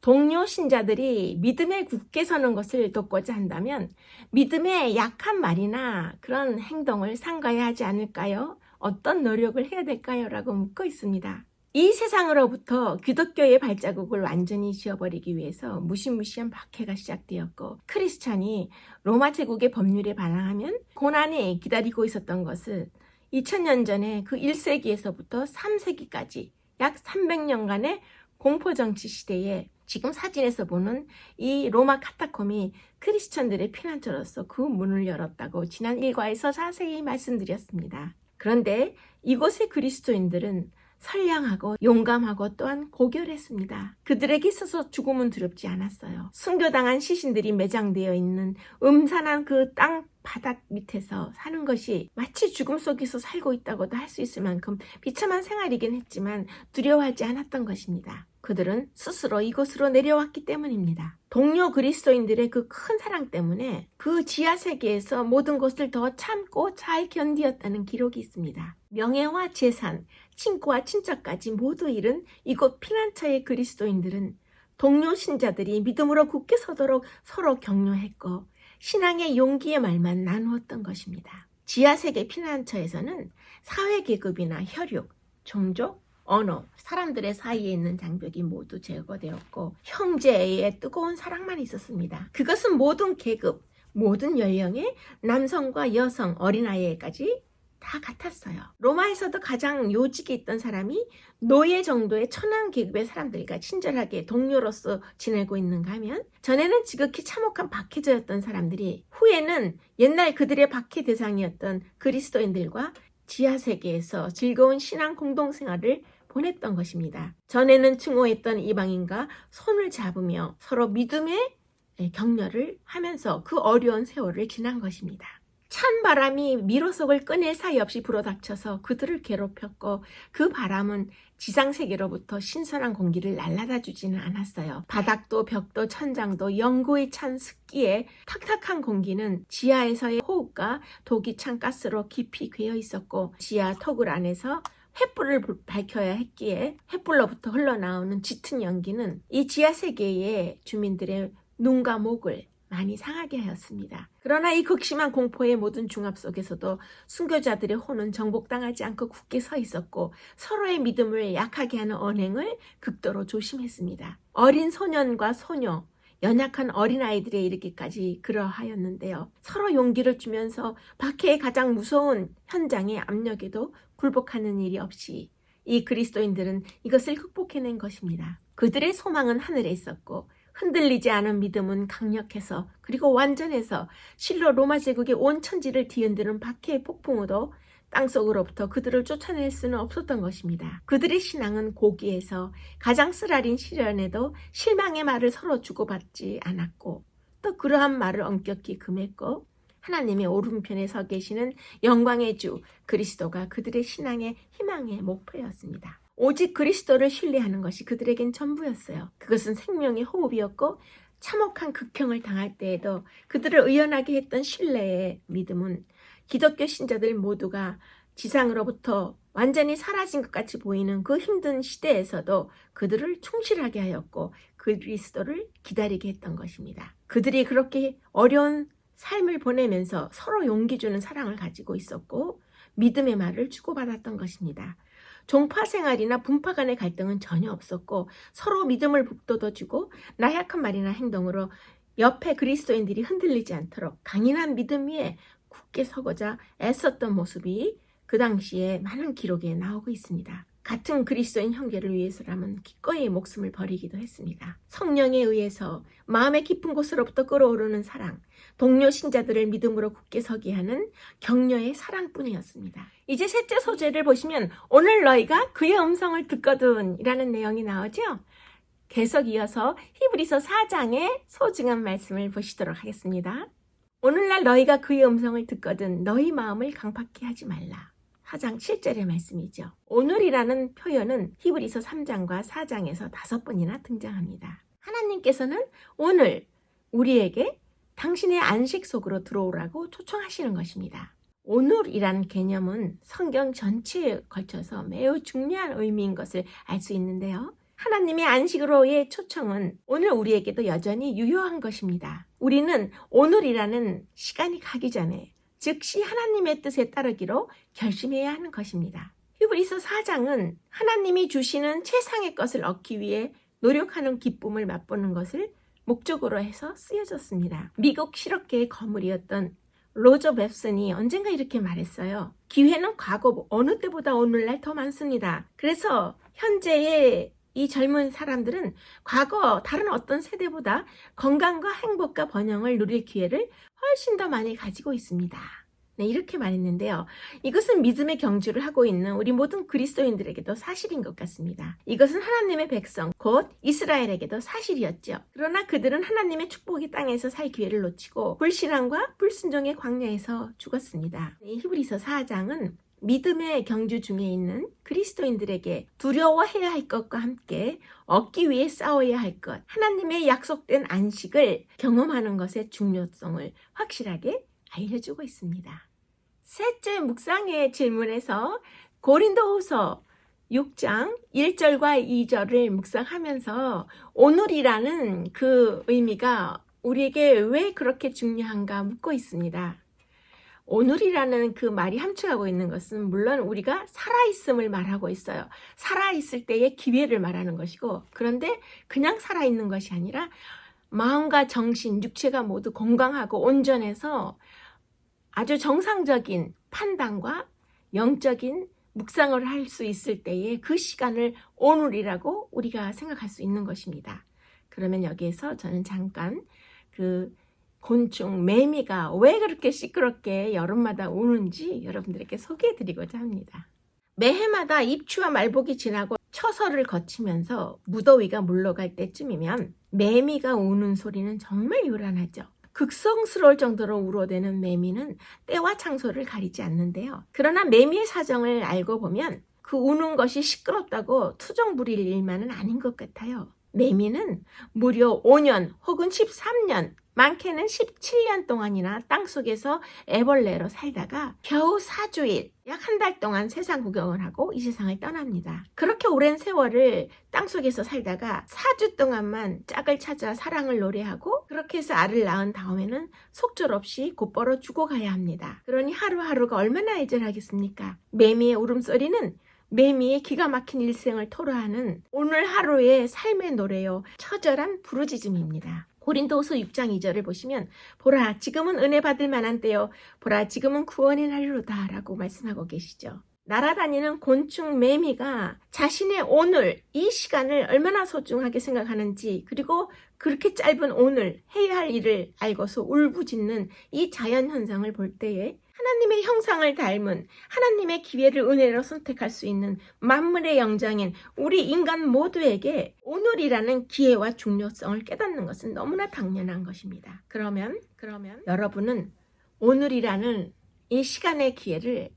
B: 동료 신자들이 믿음에 굳게 서는 것을 돕고자 한다면 믿음의 약한 말이나 그런 행동을 삼가야 하지 않을까요? 어떤 노력을 해야 될까요? 라고 묻고 있습니다. 이 세상으로부터 기독교의 발자국을 완전히 지워버리기 위해서 무시무시한 박해가 시작되었고 크리스찬이 로마 제국의 법률에 반항하면 고난이 기다리고 있었던 것을 2000년 전에 그 1세기에서부터 3세기까지 약 300년간의 공포정치 시대에 지금 사진에서 보는 이 로마 카타콤이 크리스천들의 피난처로서 그 문을 열었다고 지난 일과에서 자세히 말씀드렸습니다. 그런데 이곳의 그리스도인들은 선량하고 용감하고 또한 고결했습니다. 그들에게 있어서 죽음은 두렵지 않았어요. 순교당한 시신들이 매장되어 있는 음산한 그 땅 바닥 밑에서 사는 것이 마치 죽음 속에서 살고 있다고도 할 수 있을 만큼 비참한 생활이긴 했지만 두려워하지 않았던 것입니다. 그들은 스스로 이곳으로 내려왔기 때문입니다. 동료 그리스도인들의 그 큰 사랑 때문에 그 지하 세계에서 모든 것을 더 참고 잘 견디었다는 기록이 있습니다. 명예와 재산, 친구와 친척까지 모두 잃은 이곳 피난처의 그리스도인들은 동료 신자들이 믿음으로 굳게 서도록 서로 격려했고 신앙의 용기의 말만 나누었던 것입니다. 지하세계 피난처에서는 사회계급이나 혈육, 종족, 언어, 사람들의 사이에 있는 장벽이 모두 제거되었고 형제의 뜨거운 사랑만 있었습니다. 그것은 모든 계급, 모든 연령의 남성과 여성, 어린아이까지 다 같았어요. 로마에서도 가장 요직에 있던 사람이 노예 정도의 천한 계급의 사람들과 친절하게 동료로서 지내고 있는가 하면 전에는 지극히 참혹한 박해자였던 사람들이 후에는 옛날 그들의 박해 대상이었던 그리스도인들과 지하세계에서 즐거운 신앙 공동생활을 보냈던 것입니다. 전에는 증오했던 이방인과 손을 잡으며 서로 믿음의 격려를 하면서 그 어려운 세월을 지난 것입니다. 찬 바람이 미로석을 꺼낼 사이 없이 불어닥쳐서 그들을 괴롭혔고 그 바람은 지상세계로부터 신선한 공기를 날라다 주지는 않았어요. 바닥도 벽도 천장도 영구히 찬 습기에 탁탁한 공기는 지하에서의 호흡과 독이 찬 가스로 깊이 괴어 있었고 지하 토굴 안에서 횃불을 밝혀야 했기에 횃불로부터 흘러나오는 짙은 연기는 이 지하세계의 주민들의 눈과 목을 많이 상하게 하였습니다. 그러나 이 극심한 공포의 모든 중압 속에서도 순교자들의 혼은 정복당하지 않고 굳게 서 있었고 서로의 믿음을 약하게 하는 언행을 극도로 조심했습니다. 어린 소년과 소녀, 연약한 어린아이들에 이르기까지 그러하였는데요. 서로 용기를 주면서 박해의 가장 무서운 현장의 압력에도 굴복하는 일이 없이 이 그리스도인들은 이것을 극복해낸 것입니다. 그들의 소망은 하늘에 있었고 흔들리지 않은 믿음은 강력해서 그리고 완전해서 실로 로마 제국의 온 천지를 뒤흔드는 박해의 폭풍우도 땅속으로부터 그들을 쫓아낼 수는 없었던 것입니다. 그들의 신앙은 고기에서 가장 쓰라린 시련에도 실망의 말을 서로 주고받지 않았고 또 그러한 말을 엄격히 금했고 하나님의 오른편에 서 계시는 영광의 주 그리스도가 그들의 신앙의 희망의 목표였습니다. 오직 그리스도를 신뢰하는 것이 그들에겐 전부였어요. 그것은 생명의 호흡이었고 참혹한 극형을 당할 때에도 그들을 의연하게 했던 신뢰의 믿음은 기독교 신자들 모두가 지상으로부터 완전히 사라진 것 같이 보이는 그 힘든 시대에서도 그들을 충실하게 하였고 그리스도를 기다리게 했던 것입니다. 그들이 그렇게 어려운 삶을 보내면서 서로 용기 주는 사랑을 가지고 있었고 믿음의 말을 주고받았던 것입니다. 종파 생활이나 분파 간의 갈등은 전혀 없었고 서로 믿음을 북돋아주고 나약한 말이나 행동으로 옆에 그리스도인들이 흔들리지 않도록 강인한 믿음 위에 굳게 서고자 애썼던 모습이 그 당시에 많은 기록에 나오고 있습니다. 같은 그리스도인 형제를 위해서라면 기꺼이 목숨을 버리기도 했습니다. 성령에 의해서 마음의 깊은 곳으로부터 끓어오르는 사랑, 동료 신자들을 믿음으로 굳게 서게 하는 격려의 사랑뿐이었습니다. 이제 셋째 소재를 보시면 오늘 너희가 그의 음성을 듣거든 이라는 내용이 나오죠. 계속 이어서 히브리서 4장의 소중한 말씀을 보시도록 하겠습니다. 오늘날 너희가 그의 음성을 듣거든 너희 마음을 강팍히 하지 말라. 4장 7절의 말씀이죠. 오늘이라는 표현은 히브리서 3장과 4장에서 5번이나 등장합니다. 하나님께서는 오늘 우리에게 당신의 안식 속으로 들어오라고 초청하시는 것입니다. 오늘이라는 개념은 성경 전체에 걸쳐서 매우 중요한 의미인 것을 알 수 있는데요. 하나님의 안식으로의 초청은 오늘 우리에게도 여전히 유효한 것입니다. 우리는 오늘이라는 시간이 가기 전에 즉시 하나님의 뜻에 따르기로 결심해야 하는 것입니다. 히브리서 4장은 하나님이 주시는 최상의 것을 얻기 위해 노력하는 기쁨을 맛보는 것을 목적으로 해서 쓰여졌습니다. 미국 실업계의 거물이었던 로저 웹슨이 언젠가 이렇게 말했어요. 기회는 과거 어느 때보다 오늘날 더 많습니다. 그래서 현재의 이 젊은 사람들은 과거 다른 어떤 세대보다 건강과 행복과 번영을 누릴 기회를 훨씬 더 많이 가지고 있습니다. 네, 이렇게 말했는데요. 이것은 믿음의 경주를 하고 있는 우리 모든 그리스도인들에게도 사실인 것 같습니다. 이것은 하나님의 백성, 곧 이스라엘에게도 사실이었죠. 그러나 그들은 하나님의 축복의 땅에서 살 기회를 놓치고 불신앙과 불순종의 광야에서 죽었습니다. 이 히브리서 4장은 믿음의 경주 중에 있는 그리스도인들에게 두려워해야 할 것과 함께 얻기 위해 싸워야 할 것, 하나님의 약속된 안식을 경험하는 것의 중요성을 확실하게 알려주고 있습니다. 셋째 묵상의 질문에서 고린도후서 6장 1절과 2절을 묵상하면서 오늘이라는 그 의미가 우리에게 왜 그렇게 중요한가 묻고 있습니다. 오늘이라는 그 말이 함축하고 있는 것은 물론 우리가 살아있음을 말하고 있어요. 살아있을 때의 기회를 말하는 것이고, 그런데 그냥 살아있는 것이 아니라 마음과 정신, 육체가 모두 건강하고 온전해서 아주 정상적인 판단과 영적인 묵상을 할 수 있을 때에 그 시간을 오늘이라고 우리가 생각할 수 있는 것입니다. 그러면 여기에서 저는 잠깐 그 곤충, 매미가 왜 그렇게 시끄럽게 여름마다 우는지 여러분들에게 소개해드리고자 합니다. 매해마다 입추와 말복이 지나고 처서를 거치면서 무더위가 물러갈 때쯤이면 매미가 우는 소리는 정말 요란하죠. 극성스러울 정도로 울어대는 매미는 때와 장소를 가리지 않는데요. 그러나 매미의 사정을 알고 보면 그 우는 것이 시끄럽다고 투정 부릴 일만은 아닌 것 같아요. 매미는 무려 5년 혹은 13년, 많게는 17년 동안이나 땅속에서 애벌레로 살다가 겨우 4주일, 약 한 달 동안 세상 구경을 하고 이 세상을 떠납니다. 그렇게 오랜 세월을 땅속에서 살다가 4주 동안만 짝을 찾아 사랑을 노래하고 그렇게 해서 알을 낳은 다음에는 속절없이 곧바로 죽어가야 합니다. 그러니 하루하루가 얼마나 애절하겠습니까? 매미의 울음소리는 매미의 기가 막힌 일생을 토로하는 오늘 하루의 삶의 노래요, 처절한 부르짖음입니다. 고린도후서 6장 2절을 보시면 보라 지금은 은혜 받을 만한 때요 보라 지금은 구원의 날이로다 라고 말씀하고 계시죠. 날아다니는 곤충 매미가 자신의 오늘 이 시간을 얼마나 소중하게 생각하는지 그리고 그렇게 짧은 오늘 해야 할 일을 알고서 울부짖는 이 자연현상을 볼 때에 하나님의 형상을 닮은 하나님의 기회를 은혜로 선택할 수 있는 만물의 영장인 우리 인간 모두에게 오늘이라는 기회와 중요성을 깨닫는 것은 너무나 당연한 것입니다. 그러면 여러분은 오늘이라는 이 시간의 기회를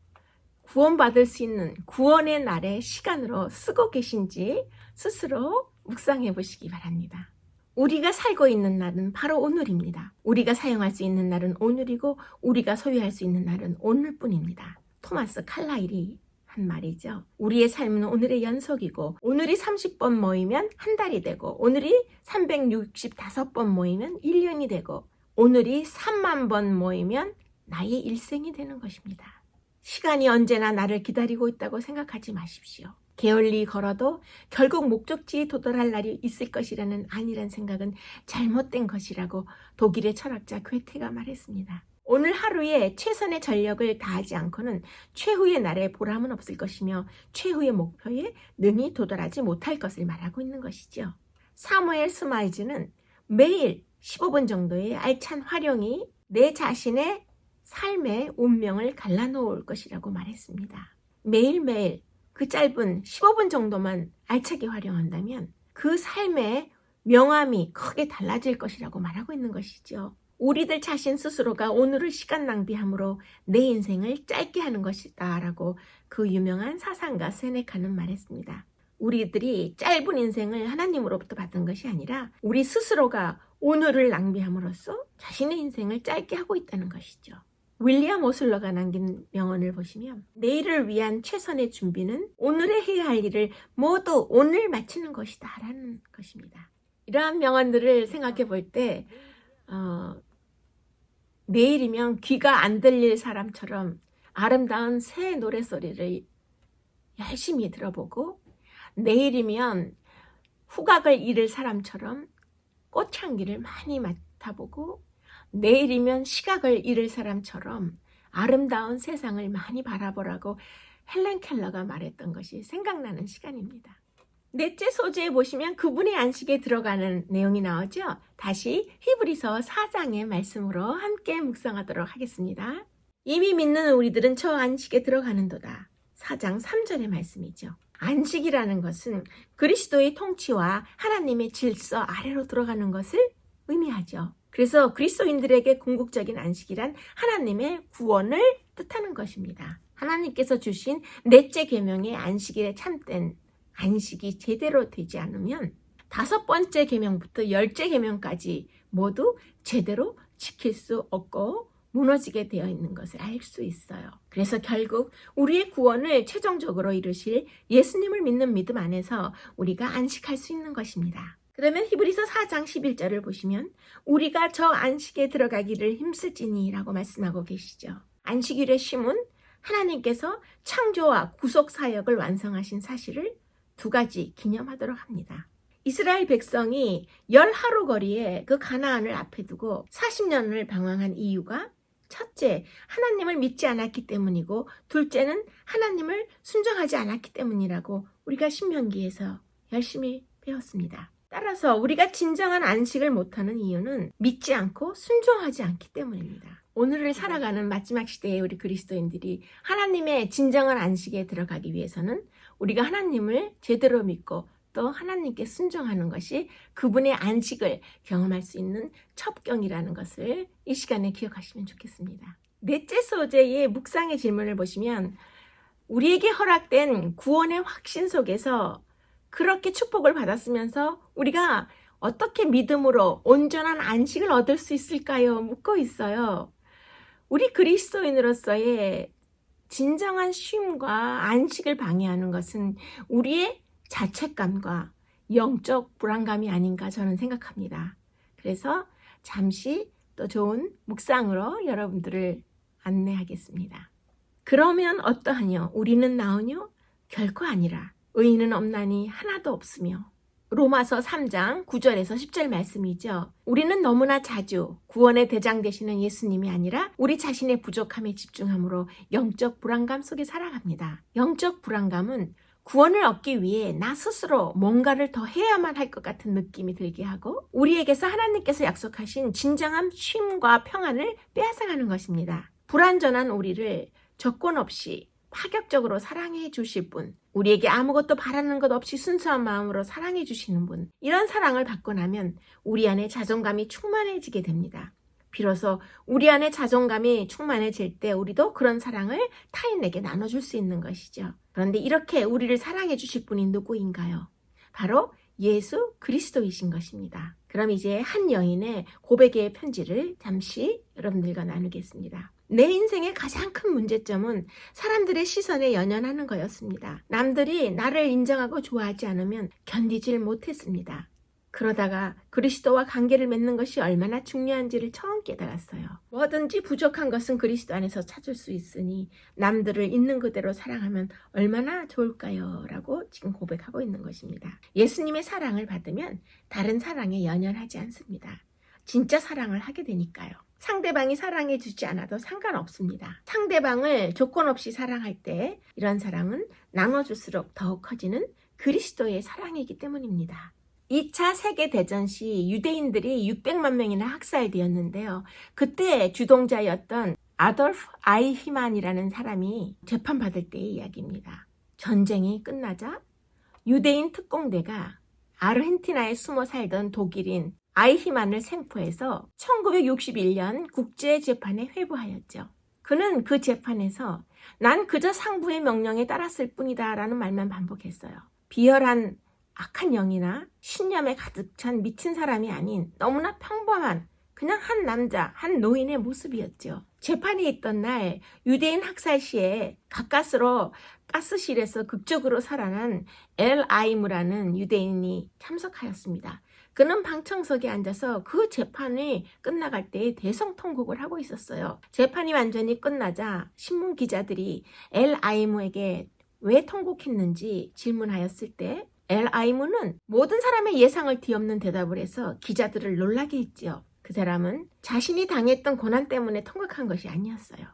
B: 구원받을 수 있는 구원의 날의 시간으로 쓰고 계신지 스스로 묵상해 보시기 바랍니다. 우리가 살고 있는 날은 바로 오늘입니다. 우리가 사용할 수 있는 날은 오늘이고 우리가 소유할 수 있는 날은 오늘뿐입니다. 토마스 칼라일이 한 말이죠. 우리의 삶은 오늘의 연속이고 오늘이 30번 모이면 한 달이 되고 오늘이 365번 모이면 1년이 되고 오늘이 3만 번 모이면 나의 일생이 되는 것입니다. 시간이 언제나 나를 기다리고 있다고 생각하지 마십시오. 게을리 걸어도 결국 목적지에 도달할 날이 있을 것이라는 안일한 생각은 잘못된 것이라고 독일의 철학자 괴테가 말했습니다. 오늘 하루에 최선의 전력을 다하지 않고는 최후의 날에 보람은 없을 것이며 최후의 목표에 능히 도달하지 못할 것을 말하고 있는 것이죠. 사무엘 스마이즈는 매일 15분 정도의 알찬 활용이 내 자신의 삶의 운명을 갈라놓을 것이라고 말했습니다. 매일매일 그 짧은 15분 정도만 알차게 활용한다면 그 삶의 명암이 크게 달라질 것이라고 말하고 있는 것이죠. 우리들 자신 스스로가 오늘을 시간 낭비함으로 내 인생을 짧게 하는 것이다 라고 그 유명한 사상가 세네카는 말했습니다. 우리들이 짧은 인생을 하나님으로부터 받은 것이 아니라 우리 스스로가 오늘을 낭비함으로써 자신의 인생을 짧게 하고 있다는 것이죠. 윌리엄 오슬러가 남긴 명언을 보시면 내일을 위한 최선의 준비는 오늘에 해야 할 일을 모두 오늘 마치는 것이다 라는 것입니다. 이러한 명언들을 생각해 볼 때 내일이면 귀가 안 들릴 사람처럼 아름다운 새 노래소리를 열심히 들어보고 내일이면 후각을 잃을 사람처럼 꽃향기를 많이 맡아보고 내일이면 시각을 잃을 사람처럼 아름다운 세상을 많이 바라보라고 헬렌 켈러가 말했던 것이 생각나는 시간입니다. 넷째 소재에 보시면 그분의 안식에 들어가는 내용이 나오죠. 다시 히브리서 4장의 말씀으로 함께 묵상하도록 하겠습니다. 이미 믿는 우리들은 저 안식에 들어가는도다. 4장 3절의 말씀이죠. 안식이라는 것은 그리스도의 통치와 하나님의 질서 아래로 들어가는 것을 의미하죠. 그래서 그리스도인들에게 궁극적인 안식이란 하나님의 구원을 뜻하는 것입니다. 하나님께서 주신 넷째 계명의 안식일에 참된 안식이 제대로 되지 않으면 5번째 계명부터 10째 계명까지 모두 제대로 지킬 수 없고 무너지게 되어 있는 것을 알 수 있어요. 그래서 결국 우리의 구원을 최종적으로 이루실 예수님을 믿는 믿음 안에서 우리가 안식할 수 있는 것입니다. 그러면 히브리서 4장 11절을 보시면 우리가 저 안식에 들어가기를 힘쓰지니 라고 말씀하고 계시죠. 안식일의 쉼은 하나님께서 창조와 구속 사역을 완성하신 사실을 2가지 기념하도록 합니다. 이스라엘 백성이 10하루 거리에 그 가나안을 앞에 두고 40년을 방황한 이유가 첫째, 하나님을 믿지 않았기 때문이고 둘째는 하나님을 순종하지 않았기 때문이라고 우리가 신명기에서 열심히 배웠습니다. 따라서 우리가 진정한 안식을 못하는 이유는 믿지 않고 순종하지 않기 때문입니다. 오늘을 살아가는 마지막 시대의 우리 그리스도인들이 하나님의 진정한 안식에 들어가기 위해서는 우리가 하나님을 제대로 믿고 또 하나님께 순종하는 것이 그분의 안식을 경험할 수 있는 첩경이라는 것을 이 시간에 기억하시면 좋겠습니다. 넷째 소재의 묵상의 질문을 보시면 우리에게 허락된 구원의 확신 속에서 그렇게 축복을 받았으면서 우리가 어떻게 믿음으로 온전한 안식을 얻을 수 있을까요? 묻고 있어요. 우리 그리스도인으로서의 진정한 쉼과 안식을 방해하는 것은 우리의 자책감과 영적 불안감이 아닌가 저는 생각합니다. 그래서 잠시 또 좋은 묵상으로 여러분들을 안내하겠습니다. 그러면 어떠하뇨? 우리는 나으뇨? 결코 아니라 의인은 없나니 하나도 없으며 로마서 3장 9절에서 10절 말씀이죠. 우리는 너무나 자주 구원의 대장 되시는 예수님이 아니라 우리 자신의 부족함에 집중함으로 영적 불안감 속에 살아갑니다. 영적 불안감은 구원을 얻기 위해 나 스스로 뭔가를 더 해야만 할 것 같은 느낌이 들게 하고 우리에게서 하나님께서 약속하신 진정한 쉼과 평안을 빼앗아가는 것입니다. 불완전한 우리를 조건 없이 파격적으로 사랑해 주실 분, 우리에게 아무것도 바라는 것 없이 순수한 마음으로 사랑해 주시는 분, 이런 사랑을 받고 나면 우리 안에 자존감이 충만해지게 됩니다. 비로소 우리 안에 자존감이 충만해질 때 우리도 그런 사랑을 타인에게 나눠줄 수 있는 것이죠. 그런데 이렇게 우리를 사랑해 주실 분이 누구인가요? 바로 예수 그리스도이신 것입니다. 그럼 이제 한 여인의 고백의 편지를 잠시 여러분들과 나누겠습니다. 내 인생의 가장 큰 문제점은 사람들의 시선에 연연하는 거였습니다. 남들이 나를 인정하고 좋아하지 않으면 견디질 못했습니다. 그러다가 그리스도와 관계를 맺는 것이 얼마나 중요한지를 처음 깨달았어요. 뭐든지 부족한 것은 그리스도 안에서 찾을 수 있으니 남들을 있는 그대로 사랑하면 얼마나 좋을까요? 라고 지금 고백하고 있는 것입니다. 예수님의 사랑을 받으면 다른 사랑에 연연하지 않습니다. 진짜 사랑을 하게 되니까요. 상대방이 사랑해 주지 않아도 상관없습니다. 상대방을 조건 없이 사랑할 때 이런 사랑은 나눠줄수록 더욱 커지는 그리스도의 사랑이기 때문입니다. 2차 세계대전 시 유대인들이 600만 명이나 학살되었는데요. 그때 주동자였던 아돌프 아이히만이라는 사람이 재판받을 때의 이야기입니다. 전쟁이 끝나자 유대인 특공대가 아르헨티나에 숨어 살던 독일인 아이히만을 생포해서 1961년 국제재판에 회부하였죠. 그는 그 재판에서 난 그저 상부의 명령에 따랐을 뿐이다 라는 말만 반복했어요. 비열한 악한 영이나 신념에 가득 찬 미친 사람이 아닌 너무나 평범한 그냥 한 남자, 한 노인의 모습이었죠. 재판이 있던 날 유대인 학살 시에 가까스로 가스실에서 극적으로 살아난 엘 아이무라는 유대인이 참석하였습니다. 그는 방청석에 앉아서 그 재판이 끝나갈 때 대성통곡을 하고 있었어요. 재판이 완전히 끝나자 신문 기자들이 엘 아이무에게 왜 통곡했는지 질문하였을 때 엘 아이무는 모든 사람의 예상을 뒤엎는 대답을 해서 기자들을 놀라게 했지요. 그 사람은 자신이 당했던 고난 때문에 통곡한 것이 아니었어요.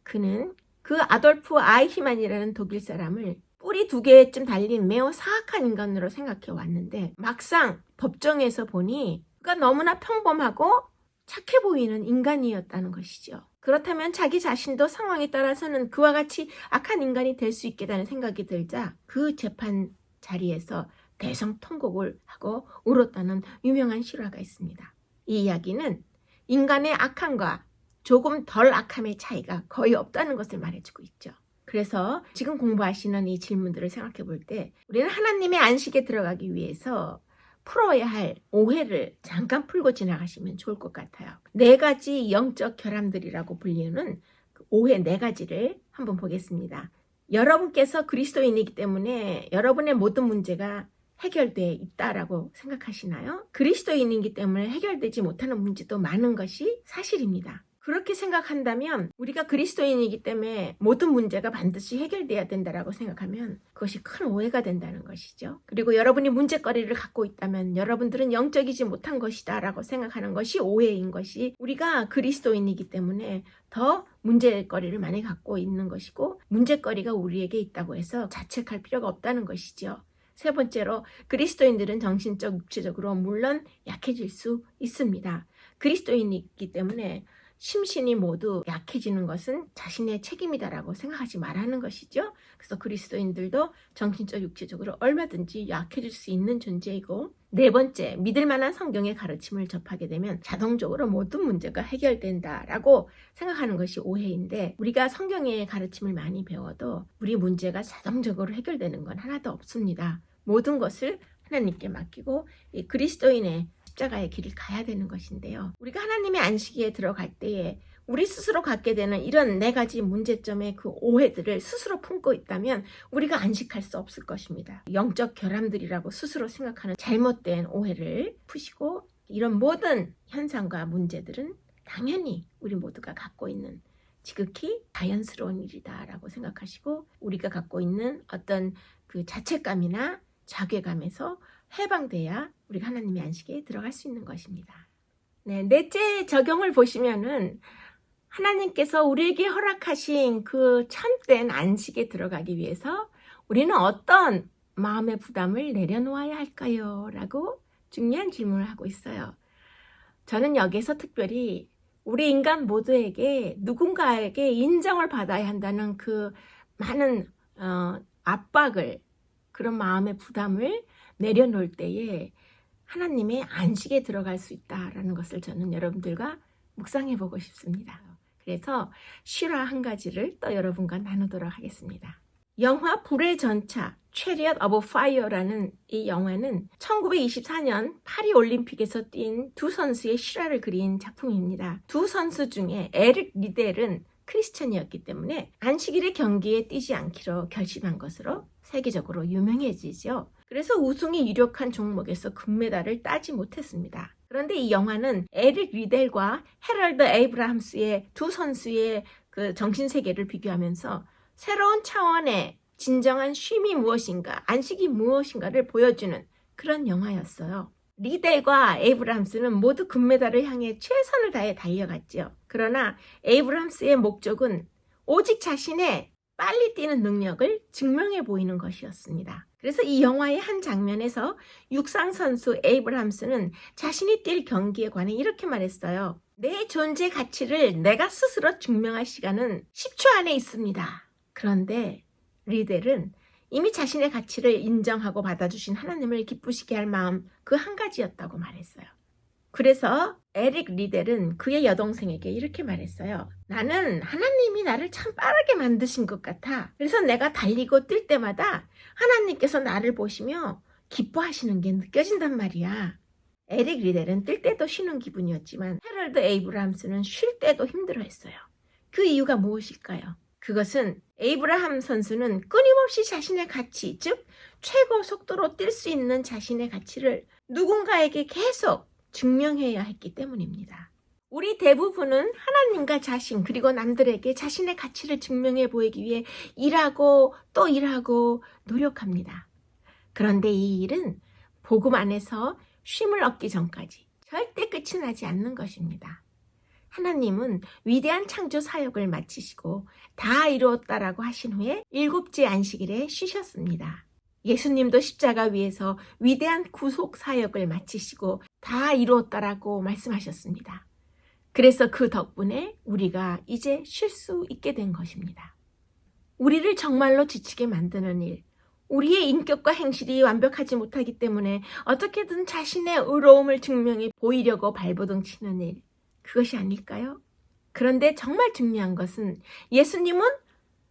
B: 그는 그 아돌프 아이히만이라는 독일 사람을 뿌리 2개쯤 달린 매우 사악한 인간으로 생각해 왔는데 막상 법정에서 보니 그가 너무나 평범하고 착해 보이는 인간이었다는 것이죠. 그렇다면 자기 자신도 상황에 따라서는 그와 같이 악한 인간이 될 수 있겠다는 생각이 들자 그 재판 자리에서 대성통곡을 하고 울었다는 유명한 실화가 있습니다. 이 이야기는 인간의 악함과 조금 덜 악함의 차이가 거의 없다는 것을 말해주고 있죠. 그래서 지금 공부하시는 이 질문들을 생각해 볼 때 우리는 하나님의 안식에 들어가기 위해서 풀어야 할 오해를 잠깐 풀고 지나가시면 좋을 것 같아요. 4가지 영적 결함들이라고 불리는 그 오해 4가지를 한번 보겠습니다. 여러분께서 그리스도인이기 때문에 여러분의 모든 문제가 해결되어 있다라고 생각하시나요? 그리스도인이기 때문에 해결되지 못하는 문제도 많은 것이 사실입니다. 그렇게 생각한다면 우리가 그리스도인이기 때문에 모든 문제가 반드시 해결돼야 된다라고 생각하면 그것이 큰 오해가 된다는 것이죠. 그리고 여러분이 문제거리를 갖고 있다면 여러분들은 영적이지 못한 것이다 라고 생각하는 것이 오해인 것이 우리가 그리스도인이기 때문에 더 문제거리를 많이 갖고 있는 것이고 문제거리가 우리에게 있다고 해서 자책할 필요가 없다는 것이죠. 3번째로 그리스도인들은 정신적, 육체적으로 물론 약해질 수 있습니다. 그리스도인이기 때문에 심신이 모두 약해지는 것은 자신의 책임이다라고 생각하지 말라는 것이죠. 그래서 그리스도인들도 정신적, 육체적으로 얼마든지 약해질 수 있는 존재이고 4번째, 믿을 만한 성경의 가르침을 접하게 되면 자동적으로 모든 문제가 해결된다라고 생각하는 것이 오해인데 우리가 성경의 가르침을 많이 배워도 우리 문제가 자동적으로 해결되는 건 하나도 없습니다. 모든 것을 하나님께 맡기고 이 그리스도인의 십자가의 길을 가야 되는 것인데요. 우리가 하나님의 안식에 들어갈 때에 우리 스스로 갖게 되는 이런 4가지 문제점의 그 오해들을 스스로 품고 있다면 우리가 안식할 수 없을 것입니다. 영적 결함들이라고 스스로 생각하는 잘못된 오해를 푸시고 이런 모든 현상과 문제들은 당연히 우리 모두가 갖고 있는 지극히 자연스러운 일이다라고 생각하시고 우리가 갖고 있는 어떤 그 자책감이나 자괴감에서 해방돼야 우리가 하나님의 안식에 들어갈 수 있는 것입니다. 네, 넷째 적용을 보시면은 하나님께서 우리에게 허락하신 그 참된 안식에 들어가기 위해서 우리는 어떤 마음의 부담을 내려놓아야 할까요? 라고 중요한 질문을 하고 있어요. 저는 여기서 특별히 우리 인간 모두에게 누군가에게 인정을 받아야 한다는 그 많은 압박을, 그런 마음의 부담을 내려놓을 때에 하나님의 안식에 들어갈 수 있다라는 것을 저는 여러분들과 묵상해 보고 싶습니다. 그래서 실화 한 가지를 또 여러분과 나누도록 하겠습니다. 영화 불의 전차 Chariot of Fire라는 이 영화는 1924년 파리 올림픽에서 뛴 두 선수의 실화를 그린 작품입니다. 두 선수 중에 에릭 리델은 크리스천이었기 때문에 안식일의 경기에 뛰지 않기로 결심한 것으로 세계적으로 유명해지죠. 그래서 우승이 유력한 종목에서 금메달을 따지 못했습니다. 그런데 이 영화는 에릭 리델과 헤럴드 에이브라함스의 두 선수의 그 정신세계를 비교하면서 새로운 차원의 진정한 쉼이 무엇인가, 안식이 무엇인가를 보여주는 그런 영화였어요. 리델과 에이브라함스는 모두 금메달을 향해 최선을 다해 달려갔죠. 그러나 에이브라함스의 목적은 오직 자신의 빨리 뛰는 능력을 증명해 보이는 것이었습니다. 그래서 이 영화의 한 장면에서 육상 선수 에이브라함스는 자신이 뛸 경기에 관해 이렇게 말했어요. 내 존재 가치를 내가 스스로 증명할 시간은 10초 안에 있습니다. 그런데 리델은 이미 자신의 가치를 인정하고 받아주신 하나님을 기쁘시게 할 마음 그 한 가지였다고 말했어요. 그래서 에릭 리델은 그의 여동생에게 이렇게 말했어요. 나는 하나님이 나를 참 빠르게 만드신 것 같아. 그래서 내가 달리고 뛸 때마다 하나님께서 나를 보시며 기뻐하시는 게 느껴진단 말이야. 에릭 리델은 뛸 때도 쉬는 기분이었지만 헤럴드 에이브라함스는 쉴 때도 힘들어했어요. 그 이유가 무엇일까요? 그것은 에이브라함 선수는 끊임없이 자신의 가치, 즉 최고 속도로 뛸 수 있는 자신의 가치를 누군가에게 계속 증명해야 했기 때문입니다. 우리 대부분은 하나님과 자신 그리고 남들에게 자신의 가치를 증명해 보이기 위해 일하고 또 일하고 노력합니다. 그런데 이 일은 복음 안에서 쉼을 얻기 전까지 절대 끝이 나지 않는 것입니다. 하나님은 위대한 창조 사역을 마치시고 다 이루었다라고 하신 후에 일곱째 안식일에 쉬셨습니다. 예수님도 십자가 위에서 위대한 구속 사역을 마치시고 다 이루었다라고 말씀하셨습니다. 그래서 그 덕분에 우리가 이제 쉴 수 있게 된 것입니다. 우리를 정말로 지치게 만드는 일, 우리의 인격과 행실이 완벽하지 못하기 때문에 어떻게든 자신의 의로움을 증명해 보이려고 발버둥 치는 일, 그것이 아닐까요? 그런데 정말 중요한 것은 예수님은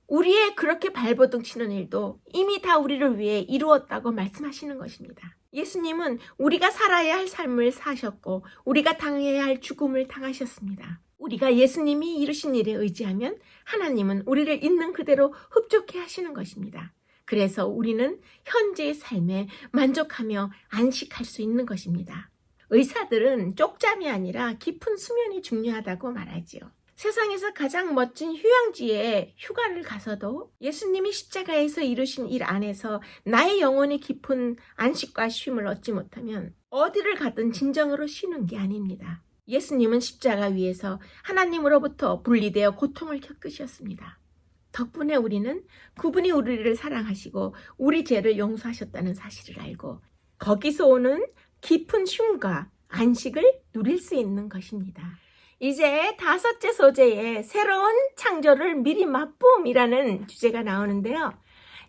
B: 우리의 그렇게 발버둥 치는 일도 이미 다 우리를 위해 이루었다고 말씀하시는 것입니다. 예수님은 우리가 살아야 할 삶을 사셨고 우리가 당해야 할 죽음을 당하셨습니다. 우리가 예수님이 이루신 일에 의지하면 하나님은 우리를 있는 그대로 흡족해 하시는 것입니다. 그래서 우리는 현재의 삶에 만족하며 안식할 수 있는 것입니다. 의사들은 쪽잠이 아니라 깊은 수면이 중요하다고 말하지요. 세상에서 가장 멋진 휴양지에 휴가를 가서도 예수님이 십자가에서 이루신 일 안에서 나의 영혼이 깊은 안식과 쉼을 얻지 못하면 어디를 가든 진정으로 쉬는 게 아닙니다. 예수님은 십자가 위에서 하나님으로부터 분리되어 고통을 겪으셨습니다. 덕분에 우리는 그분이 우리를 사랑하시고 우리 죄를 용서하셨다는 사실을 알고 거기서 오는 깊은 쉼과 안식을 누릴 수 있는 것입니다. 이제 다섯째 소재의 새로운 창조를 미리 맛봄이라는 주제가 나오는데요.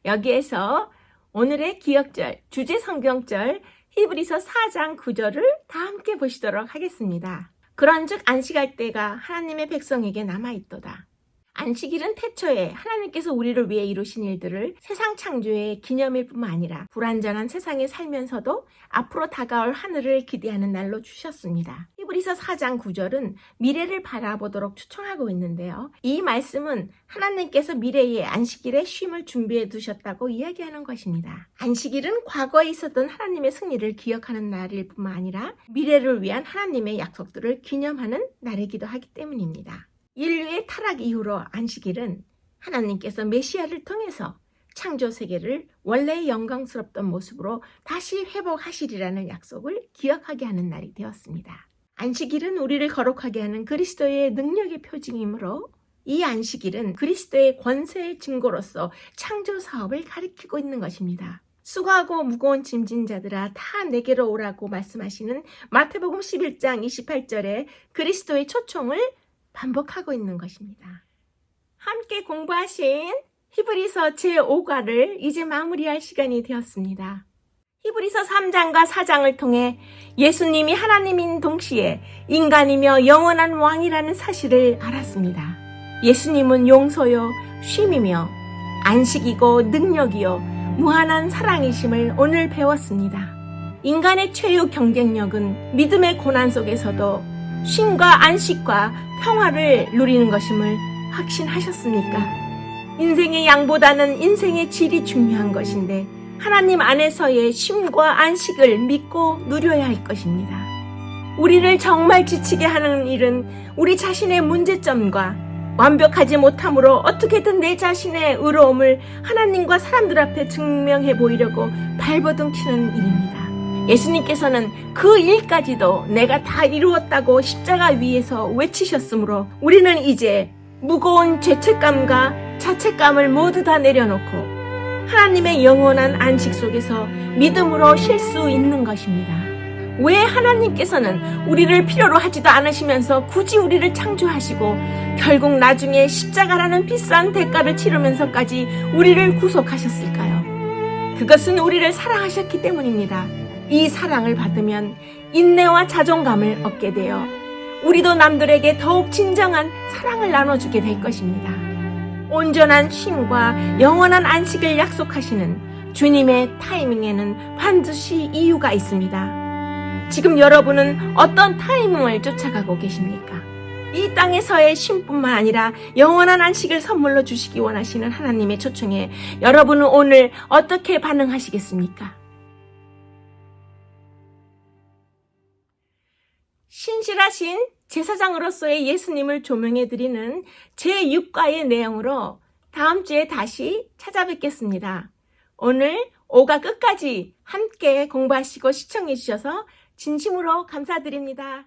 B: 여기에서 오늘의 기억절, 주제 성경절 히브리서 4장 9절을 다 함께 보시도록 하겠습니다. 그런즉 안식할 때가 하나님의 백성에게 남아있도다. 안식일은 태초에 하나님께서 우리를 위해 이루신 일들을 세상 창조의 기념일 뿐만 아니라 불완전한 세상에 살면서도 앞으로 다가올 하늘을 기대하는 날로 주셨습니다. 히브리서 4장 9절은 미래를 바라보도록 추천하고 있는데요. 이 말씀은 하나님께서 미래의 안식일에 쉼을 준비해 두셨다고 이야기하는 것입니다. 안식일은 과거에 있었던 하나님의 승리를 기억하는 날일 뿐만 아니라 미래를 위한 하나님의 약속들을 기념하는 날이기도 하기 때문입니다. 인류의 타락 이후로 안식일은 하나님께서 메시아를 통해서 창조 세계를 원래의 영광스럽던 모습으로 다시 회복하시리라는 약속을 기억하게 하는 날이 되었습니다. 안식일은 우리를 거룩하게 하는 그리스도의 능력의 표징이므로 이 안식일은 그리스도의 권세의 증거로서 창조 사업을 가리키고 있는 것입니다. 수고하고 무거운 짐진 자들아 다 내게로 오라고 말씀하시는 마태복음 11장 28절에 그리스도의 초청을 반복하고 있는 것입니다. 함께 공부하신 히브리서 제5과를 이제 마무리할 시간이 되었습니다. 히브리서 3장과 4장을 통해 예수님이 하나님인 동시에 인간이며 영원한 왕이라는 사실을 알았습니다. 예수님은 용서요, 쉼이며 안식이고 능력이요, 무한한 사랑이심을 오늘 배웠습니다. 인간의 최후 경쟁력은 믿음의 고난 속에서도 쉼과 안식과 평화를 누리는 것임을 확신하셨습니까? 인생의 양보다는 인생의 질이 중요한 것인데 하나님 안에서의 쉼과 안식을 믿고 누려야 할 것입니다. 우리를 정말 지치게 하는 일은 우리 자신의 문제점과 완벽하지 못함으로 어떻게든 내 자신의 의로움을 하나님과 사람들 앞에 증명해 보이려고 발버둥치는 일입니다. 예수님께서는 그 일까지도 내가 다 이루었다고 십자가 위에서 외치셨으므로 우리는 이제 무거운 죄책감과 자책감을 모두 다 내려놓고 하나님의 영원한 안식 속에서 믿음으로 쉴 수 있는 것입니다. 왜 하나님께서는 우리를 필요로 하지도 않으시면서 굳이 우리를 창조하시고 결국 나중에 십자가라는 비싼 대가를 치르면서까지 우리를 구속하셨을까요? 그것은 우리를 사랑하셨기 때문입니다. 이 사랑을 받으면 인내와 자존감을 얻게 되어 우리도 남들에게 더욱 진정한 사랑을 나눠주게 될 것입니다. 온전한 쉼과 영원한 안식을 약속하시는 주님의 타이밍에는 반드시 이유가 있습니다. 지금 여러분은 어떤 타이밍을 쫓아가고 계십니까? 이 땅에서의 쉼뿐만 아니라 영원한 안식을 선물로 주시기 원하시는 하나님의 초청에 여러분은 오늘 어떻게 반응하시겠습니까? 신실하신 제사장으로서의 예수님을 조명해드리는 제6과의 내용으로 다음 주에 다시 찾아뵙겠습니다. 오늘 5과 끝까지 함께 공부하시고 시청해 주셔서 진심으로 감사드립니다.